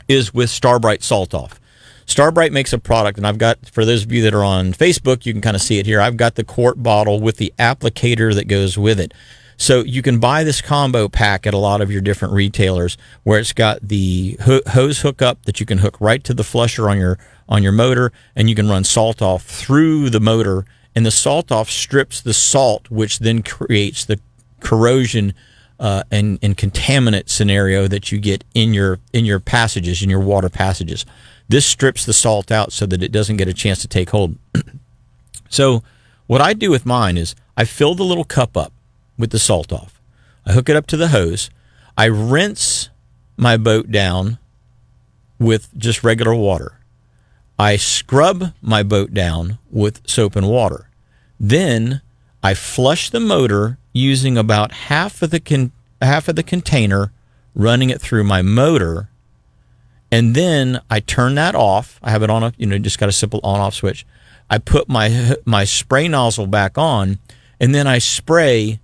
is with Starbright Salt Off. Starbright makes a product, and I've got, for those of you that are on Facebook, you can kind of see it here. I've got the quart bottle with the applicator that goes with it. So you can buy this combo pack at a lot of your different retailers where it's got the hose hookup that you can hook right to the flusher on your motor, and you can run Salt Off through the motor, and the Salt Off strips the salt, which then creates the corrosion and contaminant scenario that you get in your passages, in your water passages. This strips the salt out so that it doesn't get a chance to take hold. So what I do with mine is I fill the little cup up with the Salt Off. I hook it up to the hose. I rinse my boat down with just regular water. I scrub my boat down with soap and water. Then I flush the motor using about half of the container, running it through my motor. And then I turn that off. I have it on just got a simple on-off switch. I put my spray nozzle back on, and then I spray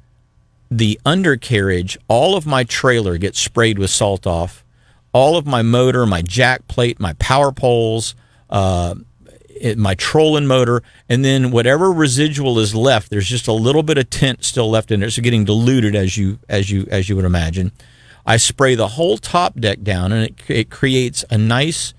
the undercarriage. All of my trailer gets sprayed with Salt Off. All of my motor, my jack plate, my power poles, my trolling motor, and then whatever residual is left, there's just a little bit of tint still left in there, so getting diluted as you would imagine. I spray the whole top deck down, and it creates a nice,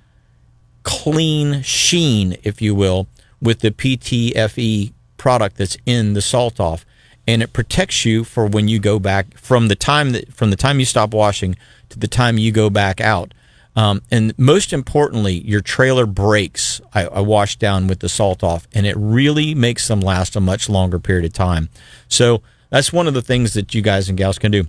clean sheen, if you will, with the PTFE product that's in the Salt Off, and it protects you for when you go back from the time you stop washing to the time you go back out. And most importantly, your trailer brakes I wash down with the Salt Off, and it really makes them last a much longer period of time. So that's one of the things that you guys and gals can do.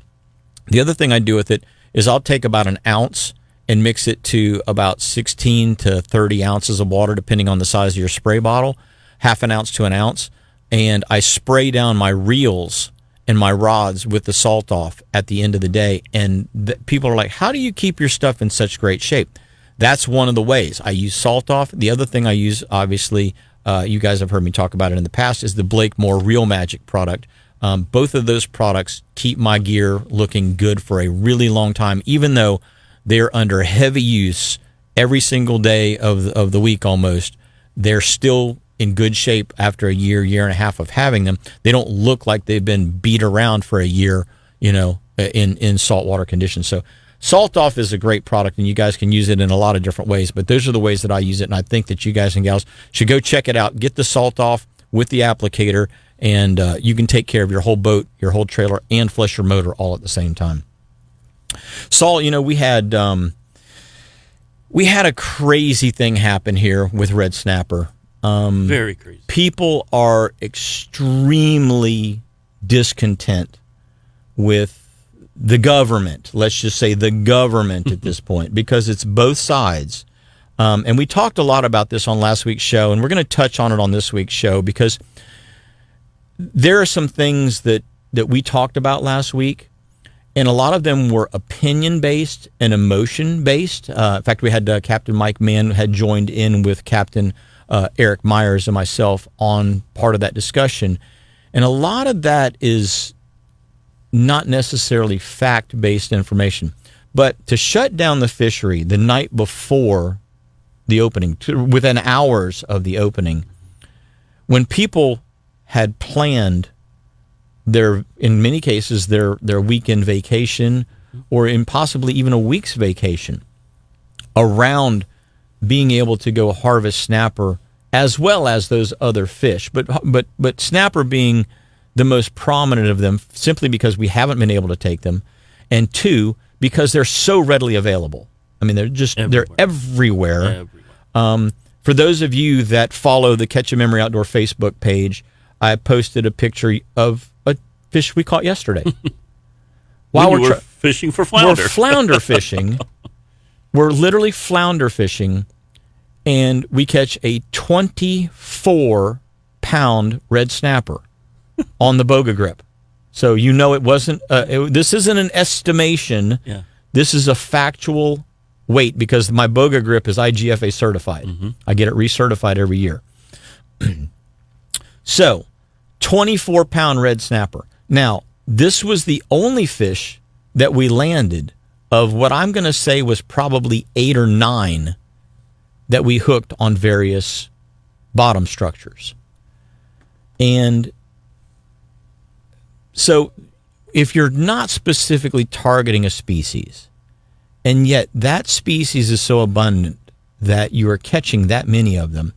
The other thing I do with it is I'll take about an ounce and mix it to about 16 to 30 ounces of water, depending on the size of your spray bottle, half an ounce to an ounce, and I spray down my reels and my rods with the Salt Off at the end of the day. And people are like, how do you keep your stuff in such great shape? That's one of the ways. I use Salt Off. The other thing I use, obviously, you guys have heard me talk about it in the past, is the Blakemore Real Magic product. Both of those products keep my gear looking good for a really long time, even though they're under heavy use every single day of the week almost. They're still in good shape after a year and a half of having them. They don't look like they've been beat around for a year, in saltwater conditions. So Salt Off is a great product, and you guys can use it in a lot of different ways, but those are the ways that I use it, and I think that you guys and gals should go check it out. Get the Salt Off with the applicator, and you can take care of your whole boat, your whole trailer, and flush your motor all at the same time. Saul, we had a crazy thing happen here with red snapper. Very crazy. People are extremely discontent with the government, let's just say the government at this point, because it's both sides. And we talked a lot about this on last week's show, and we're going to touch on it on this week's show, because there are some things that we talked about last week, and a lot of them were opinion-based and emotion-based. In fact, we had Captain Mike Mann had joined in with Captain Eric Myers and myself on part of that discussion. And a lot of that is not necessarily fact-based information. But to shut down the fishery the night before the opening, within hours of the opening, when people had planned in many cases, their weekend vacation, or in possibly even a week's vacation, around being able to go harvest snapper as well as those other fish, but snapper being the most prominent of them, simply because we haven't been able to take them, and two, because they're so readily available. I mean, they're everywhere. For those of you that follow the Catch a Memory Outdoor Facebook page, I posted a picture of a fish we caught yesterday. While we're fishing for flounder. We're flounder fishing. We're literally flounder fishing, and we catch a 24-pound red snapper on the boga grip. So it wasn't. This isn't an estimation. Yeah. This is a factual weight, because my boga grip is IGFA certified. Mm-hmm. I get it recertified every year. So, 24-pound red snapper. Now, this was the only fish that we landed of what I'm going to say was probably 8 or 9 that we hooked on various bottom structures. And so, if you're not specifically targeting a species, and yet that species is so abundant that you are catching that many of them,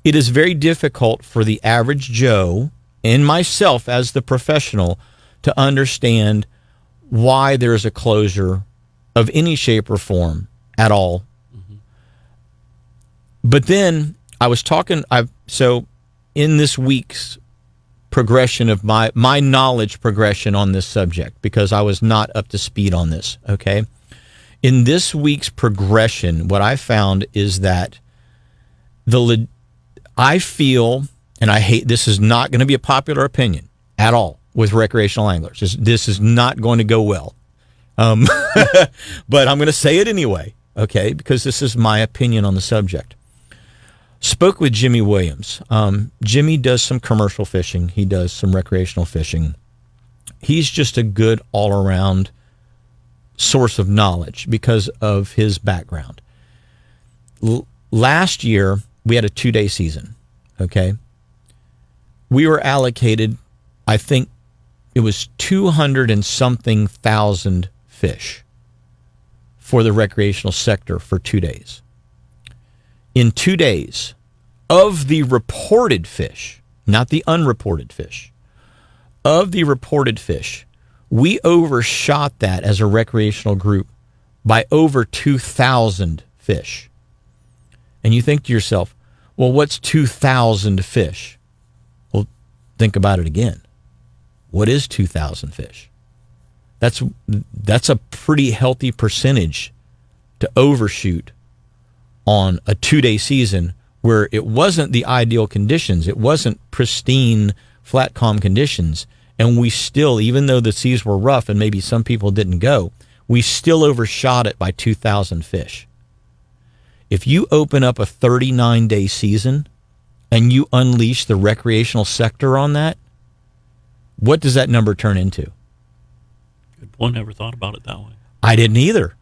it is very difficult for the average Joe and myself as the professional to understand why there is a closure of any shape or form at all. Mm-hmm. But then I was talking, so in this week's progression of my knowledge progression on this subject, because I was not up to speed on this, okay? In this week's progression, what I found is that I feel, and I hate, this is not going to be a popular opinion at all with recreational anglers. This is not going to go well. But I'm going to say it anyway, okay, because this is my opinion on the subject. Spoke with Jimmy Williams. Jimmy does some commercial fishing. He does some recreational fishing. He's just a good all-around source of knowledge because of his background. Last year, we had a 2-day season, okay? We were allocated, I think it was 200 and something thousand fish for the recreational sector for 2 days. In 2 days, of the reported fish, not the unreported fish, of the reported fish, we overshot that as a recreational group by over 2,000 fish. And you think to yourself, well, what's 2,000 fish? Well, think about it again. What is 2,000 fish? That's a pretty healthy percentage to overshoot on a 2-day season where it wasn't the ideal conditions. It wasn't pristine, flat, calm conditions. And we still, even though the seas were rough and maybe some people didn't go, we still overshot it by 2,000 fish. If you open up a 39-day season and you unleash the recreational sector on that, what does that number turn into? Good point. Never thought about it that way. I didn't either.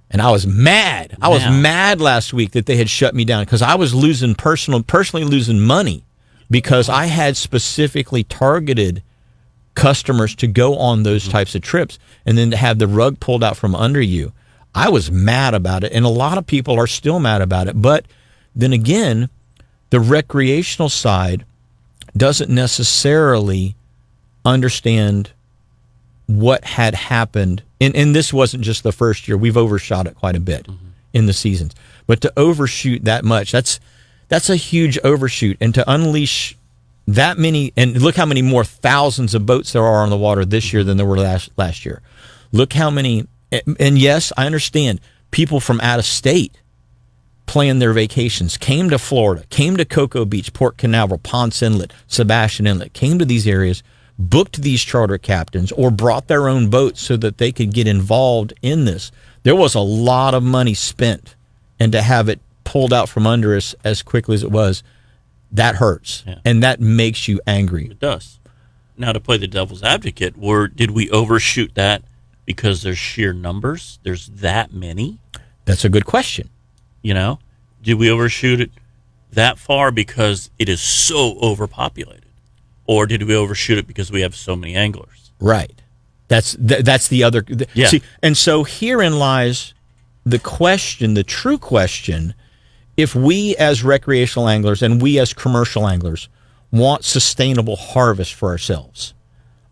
And I was mad. I was mad last week that they had shut me down because I was losing personally losing money because I had specifically targeted customers to go on those types of trips, and then to have the rug pulled out from under you. I was mad about it, and a lot of people are still mad about it. But then again, the recreational side doesn't necessarily understand what had happened. And this wasn't just the first year. We've overshot it quite a bit in the seasons. But to overshoot that much, that's a huge overshoot. And to unleash that many, and look how many more thousands of boats there are on the water this year than there were last year. Look how many, and yes, I understand people from out of state planned their vacations, came to Florida, came to Cocoa Beach, Port Canaveral, Ponce Inlet, Sebastian Inlet, came to these areas, booked these charter captains or brought their own boats so that they could get involved in this. There was a lot of money spent, and to have it pulled out from under us as quickly as it was, that hurts, and that makes you angry. It does. Now, to play the devil's advocate, did we overshoot that because there's sheer numbers? There's that many? That's a good question. You know, did we overshoot it that far because it is so overpopulated, or did we overshoot it because we have so many anglers? Right. That's the other. Yeah. See, and so herein lies the question, the true question. If we as recreational anglers and we as commercial anglers want sustainable harvest for ourselves,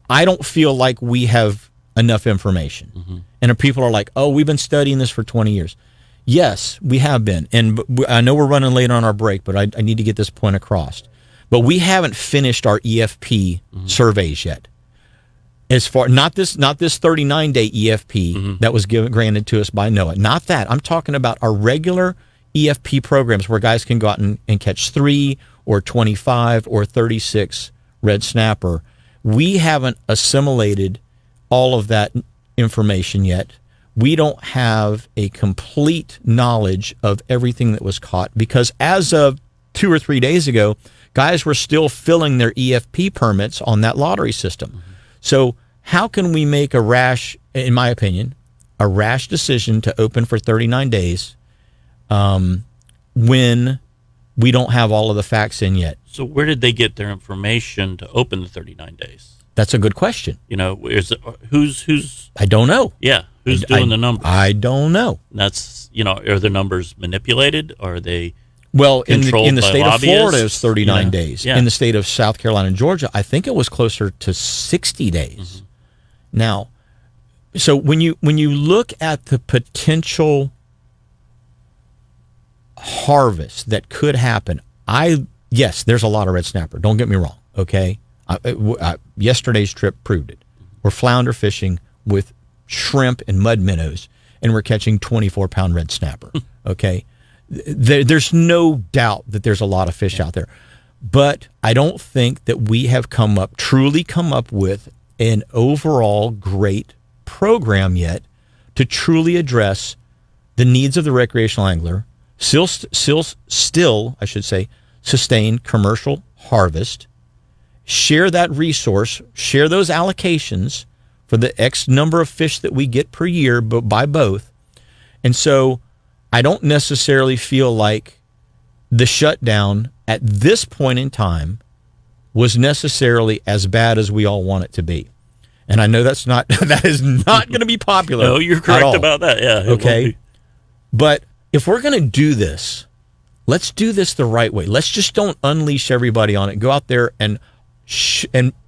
I don't feel like we have enough information. Mm-hmm. And if people are like, oh, we've been studying this for 20 years. Yes, we have been. And I know we're running late on our break, but I need to get this point across. But we haven't finished our EFP surveys yet. As far not this 39-day EFP that was granted to us by NOAA. Not that. I'm talking about our regular EFP programs where guys can go out and catch 3 or 25 or 36 red snapper. We haven't assimilated all of that information yet. We don't have a complete knowledge of everything that was caught because as of 2 or 3 days ago, guys were still filling their EFP permits on that lottery system. Mm-hmm. So how can we make a rash, in my opinion, a rash decision to open for 39 days when we don't have all of the facts in yet? So where did they get their information to open the 39 days? That's a good question. You know, who's? I don't know. Yeah, who's doing the numbers? I don't know. That's, you know, are the numbers manipulated? Are they? Well, in the state of Florida, it was 39 days. Yeah. In the state of South Carolina and Georgia, I think it was closer to 60 days. Mm-hmm. Now, so when you look at the potential harvest that could happen, yes, there's a lot of red snapper. Don't get me wrong. Okay, yesterday's trip proved it. We're flounder fishing with shrimp and mud minnows, and we're catching 24-pound red snapper. Okay. There's no doubt that there's a lot of fish out there, but I don't think that we have truly come up with an overall great program yet to truly address the needs of the recreational angler, still, I should say, sustain commercial harvest, share that resource, share those allocations for the X number of fish that we get per year by both. And so I don't necessarily feel like the shutdown at this point in time was necessarily as bad as we all want it to be. And I know that is not going to be popular. No, you're correct about that. Yeah. Okay. But if we're going to do this, let's do this the right way. Let's just don't unleash everybody on it. Go out there and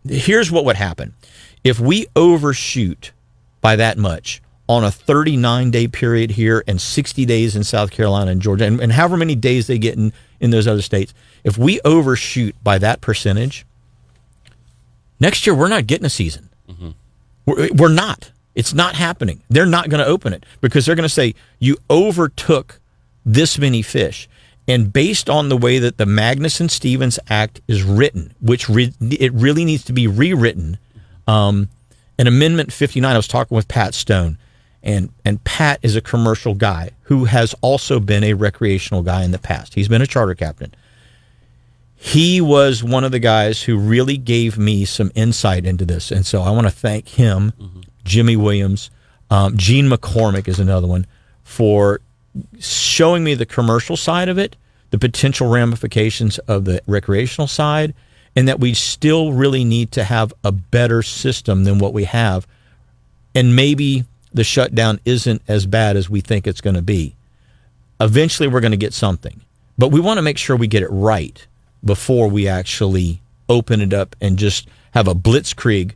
here's what would happen. If we overshoot by that much on a 39-day period here and 60 days in South Carolina and Georgia, and however many days they get in those other states, if we overshoot by that percentage, next year we're not getting a season. Mm-hmm. We're not. It's not happening. They're not going to open it because they're going to say, you overtook this many fish. And based on the way that the Magnuson-Stevens Act is written, which it really needs to be rewritten, in Amendment 59, I was talking with Pat Stone, and Pat is a commercial guy who has also been a recreational guy in the past. He's been a charter captain. He was one of the guys who really gave me some insight into this, and so I want to thank him, Jimmy Williams, Gene McCormick is another one, for showing me the commercial side of it, the potential ramifications of the recreational side, and that we still really need to have a better system than what we have. And maybe the shutdown isn't as bad as we think it's going to be. Eventually, we're going to get something. But we want to make sure we get it right before we actually open it up and just have a blitzkrieg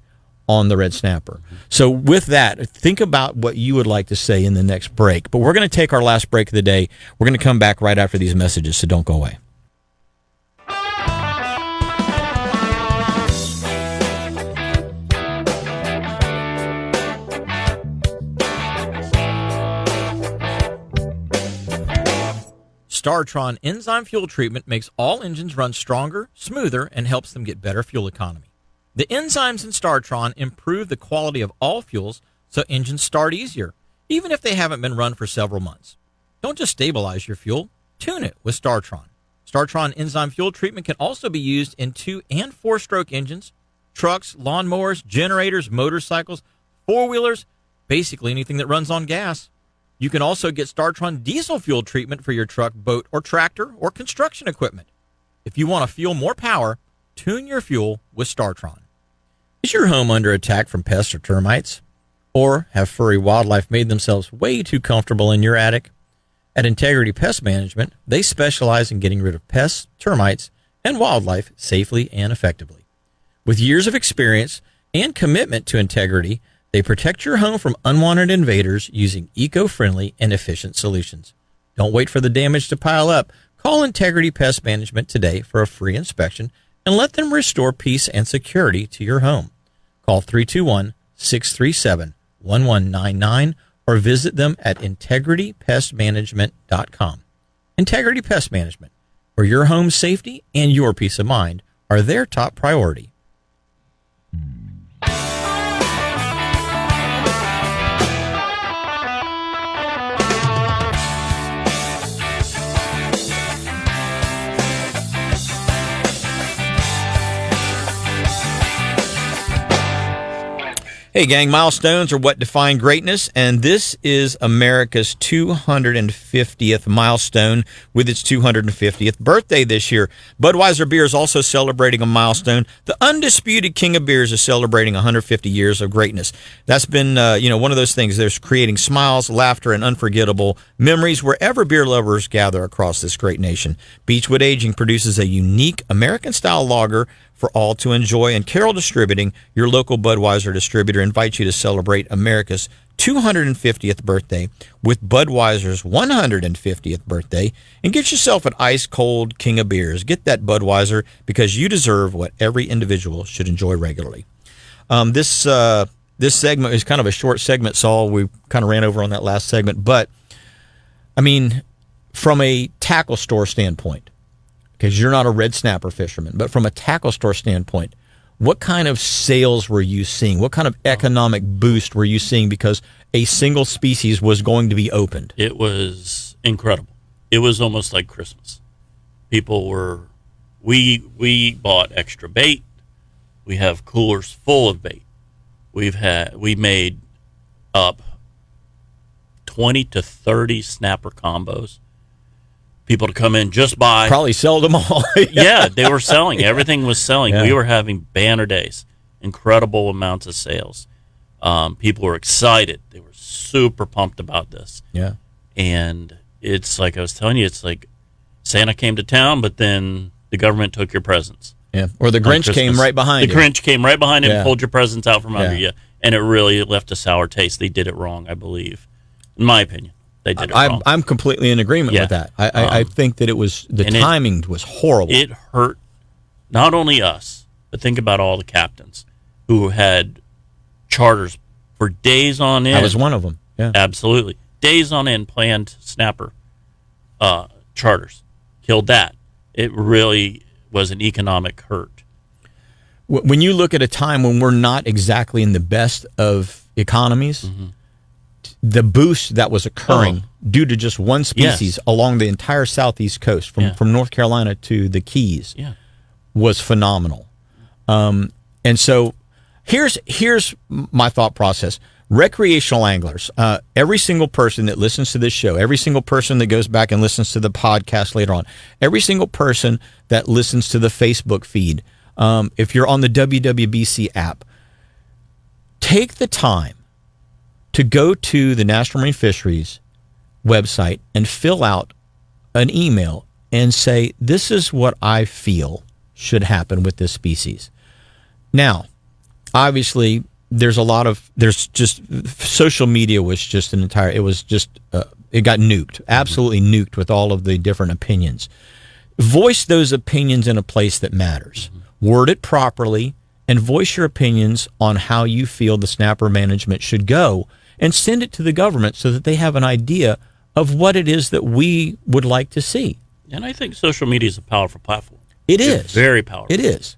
on the red snapper. So with that, think about what you would like to say in the next break. But we're going to take our last break of the day. We're going to come back right after these messages, so don't go away. Startron enzyme fuel treatment makes all engines run stronger, smoother, and helps them get better fuel economy. The enzymes in Startron improve the quality of all fuels so engines start easier, even if they haven't been run for several months. Don't just stabilize your fuel, tune it with Startron. Startron enzyme fuel treatment can also be used in 2- and 4-stroke engines, trucks, lawnmowers, generators, motorcycles, four-wheelers, basically anything that runs on gas. You can also get Startron diesel fuel treatment for your truck, boat, or tractor, or construction equipment. If you want to fuel more power, tune your fuel with Startron. Is your home under attack from pests or termites? Or have furry wildlife made themselves way too comfortable in your attic? At Integrity Pest Management, they specialize in getting rid of pests, termites, and wildlife safely and effectively. With years of experience and commitment to integrity, they protect your home from unwanted invaders using eco-friendly and efficient solutions. Don't wait for the damage to pile up. Call Integrity Pest Management today for a free inspection and let them restore peace and security to your home. Call 321-637-1199 or visit them at integritypestmanagement.com. Integrity Pest Management, where your home's safety and your peace of mind are their top priority. Hey, gang, milestones are what define greatness, and this is America's 250th milestone with its 250th birthday this year. Budweiser Beer is also celebrating a milestone. The undisputed king of beers is celebrating 150 years of greatness. That's been, one of those things. There's creating smiles, laughter, and unforgettable memories wherever beer lovers gather across this great nation. Beechwood Aging produces a unique American-style lager for all to enjoy, and Carroll Distributing, your local Budweiser distributor, invites you to celebrate America's 250th birthday with Budweiser's 150th birthday and get yourself an ice-cold king of beers. Get that Budweiser, because you deserve what every individual should enjoy regularly. This segment is kind of a short segment, Saul. We kind of ran over on that last segment, but I mean, from a tackle store standpoint, because you're not a red snapper fisherman, but from a tackle store standpoint, what kind of sales were you seeing? What kind of economic boost were you seeing because a single species was going to be opened? It was incredible. It was almost like Christmas. People were, we bought extra bait. We have coolers full of bait. We made up 20 to 30 snapper combos. People to come in, just buy. Probably sell them all. Yeah, they were selling. Everything was selling. Yeah. We were having banner days. Incredible amounts of sales. People were excited. They were super pumped about this. Yeah. And it's like I was telling you, it's like Santa came to town, but then the government took your presents. Yeah. Or the Grinch came right behind The you. Grinch came right behind Yeah. and pulled your presents out from under Yeah. you. And it really left a sour taste. They did it wrong, I believe. In my opinion. They did it wrong. I'm completely in agreement with that. I think that the timing was horrible. It hurt not only us, but think about all the captains who had charters for days on end. I was one of them. Yeah, absolutely. Days on end planned snapper charters. Killed that. It really was an economic hurt. When you look at a time when we're not exactly in the best of economies, the boost that was occurring due to just one species along the entire southeast coast, from North Carolina to the Keys, was phenomenal. And so here's my thought process. Recreational anglers, every single person that listens to this show, every single person that goes back and listens to the podcast later on, every single person that listens to the Facebook feed, if you're on the WWBC app, take the time to go to the National Marine Fisheries website and fill out an email and say, this is what I feel should happen with this species. Now, obviously, there's just social media was just it got nuked, absolutely nuked with all of the different opinions. Voice those opinions in a place that matters. Word it properly and voice your opinions on how you feel the snapper management should go, and send it to the government so that they have an idea of what it is that we would like to see. And I think social media is a powerful platform. It's very powerful. It is.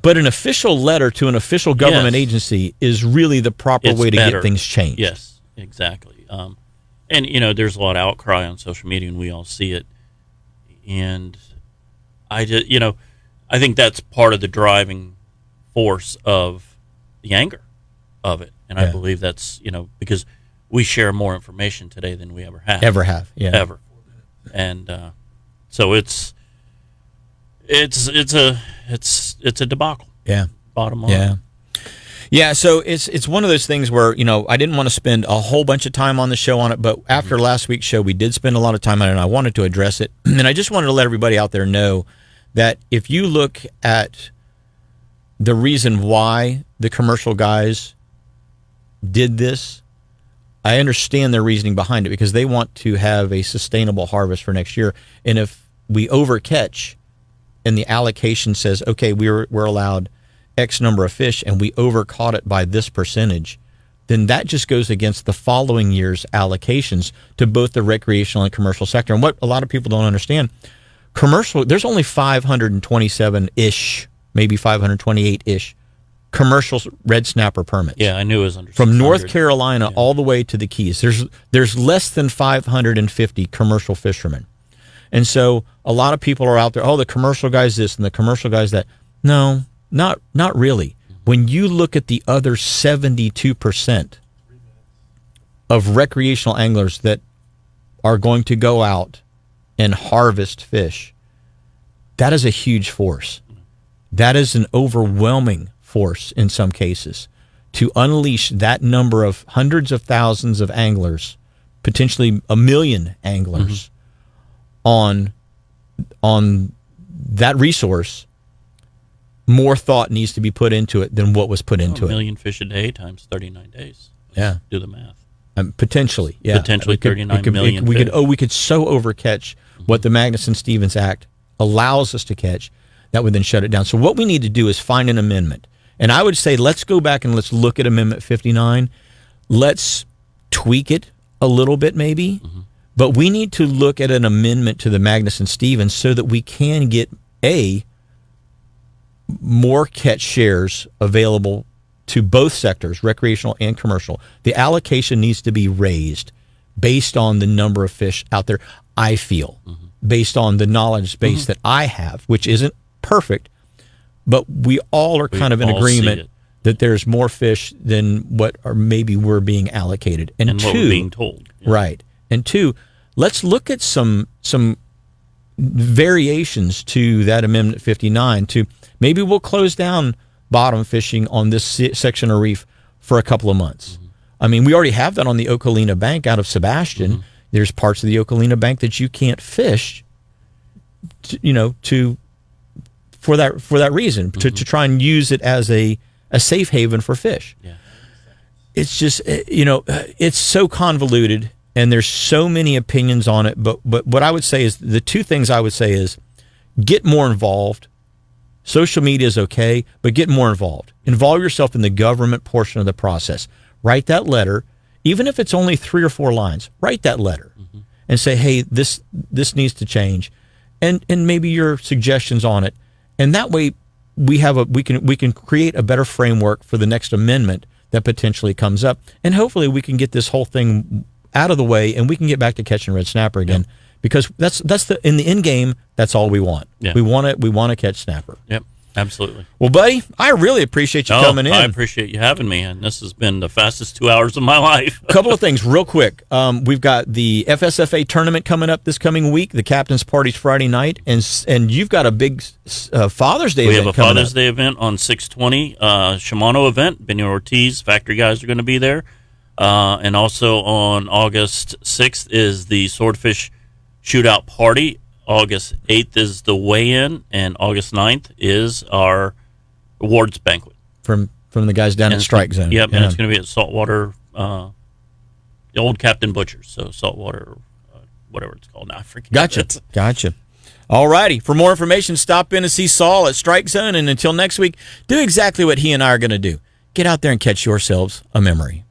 But an official letter to an official government agency is really the proper way to get things changed. Yes, exactly. And there's a lot of outcry on social media, and we all see it. And I just, I think that's part of the driving force of the anger of it. And I believe that's, because we share more information today than we ever have. Ever. And so it's a debacle. Yeah. Bottom line. Yeah. Yeah, so it's one of those things where, I didn't want to spend a whole bunch of time on the show on it, but after last week's show, we did spend a lot of time on it, and I wanted to address it. And I just wanted to let everybody out there know that if you look at the reason why the commercial guys did this, I understand their reasoning behind it, because they want to have a sustainable harvest for next year. And if we overcatch and the allocation says, okay, we're allowed X number of fish and we overcaught it by this percentage, then that just goes against the following year's allocations to both the recreational and commercial sector. And what a lot of people don't understand, commercial, there's only 527-ish, maybe 528-ish commercial red snapper permits. Yeah, I knew it was under from North Carolina all the way to the Keys. There's less than 550 commercial fishermen. And so a lot of people are out there, the commercial guy's this and the commercial guy's that. No, not really. When you look at the other 72% of recreational anglers that are going to go out and harvest fish, that is a huge force. That is an overwhelming force in some cases to unleash that number of hundreds of thousands of anglers, potentially 1 million anglers, on that resource. More thought needs to be put into it than what was put into it. 1 million fish a day times 39 days. Let's do the math. Potentially, yeah. Potentially 39 million fish. We could so overcatch what the Magnuson-Stevens Act allows us to catch that would then shut it down. So what we need to do is find an amendment. And I would say let's go back and let's look at Amendment 59. Let's tweak it a little bit maybe. But we need to look at an amendment to the Magnuson-Stevens so that we can get, more catch shares available to both sectors, recreational and commercial. The allocation needs to be raised based on the number of fish out there, I feel, based on the knowledge base that I have, which isn't perfect, but we all are kind of in agreement that there's more fish than what are maybe we're being allocated. And what we're being told. Right. And two, let's look at some variations to that Amendment 59 to maybe we'll close down bottom fishing on this section of reef for a couple of months. I mean, we already have that on the Okolina Bank out of Sebastian. There's parts of the Okolina Bank that you can't fish, for that reason, to try and use it as a safe haven for fish. Yeah. It's just, it's so convoluted and there's so many opinions on it. But what I would say is, the two things I would say is get more involved. Social media is okay, but get more involved. Involve yourself in the government portion of the process. Write that letter, even if it's only 3 or 4 lines. Write that letter and say, hey, this needs to change, and maybe your suggestions on it. And that way, we can create a better framework for the next amendment that potentially comes up, and hopefully we can get this whole thing out of the way, and we can get back to catching red snapper again. Because that's in the end game, that's all we want. Yeah. We want to catch snapper. Yep, absolutely. Well, buddy, I really appreciate you coming in. I appreciate you having me, and this has been the fastest 2 hours of my life. A couple of things real quick. We've got the FSFA tournament coming up this coming week. The captain's party's Friday night, and you've got a big Father's Day event coming up. We have a Father's Day event on 6/20, Shimano event. Benny Ortiz, factory guys are going to be there. And also on August 6th is the Swordfish Shootout Party. August 8th is the weigh-in, and August 9th is our awards banquet. From the guys down at Strike Zone. Yep, and it's going to be at Saltwater, the old Captain Butcher's, so Saltwater, whatever it's called now. I forget. Gotcha. All righty. For more information, stop in and see Saul at Strike Zone, and until next week, do exactly what he and I are going to do. Get out there and catch yourselves a memory.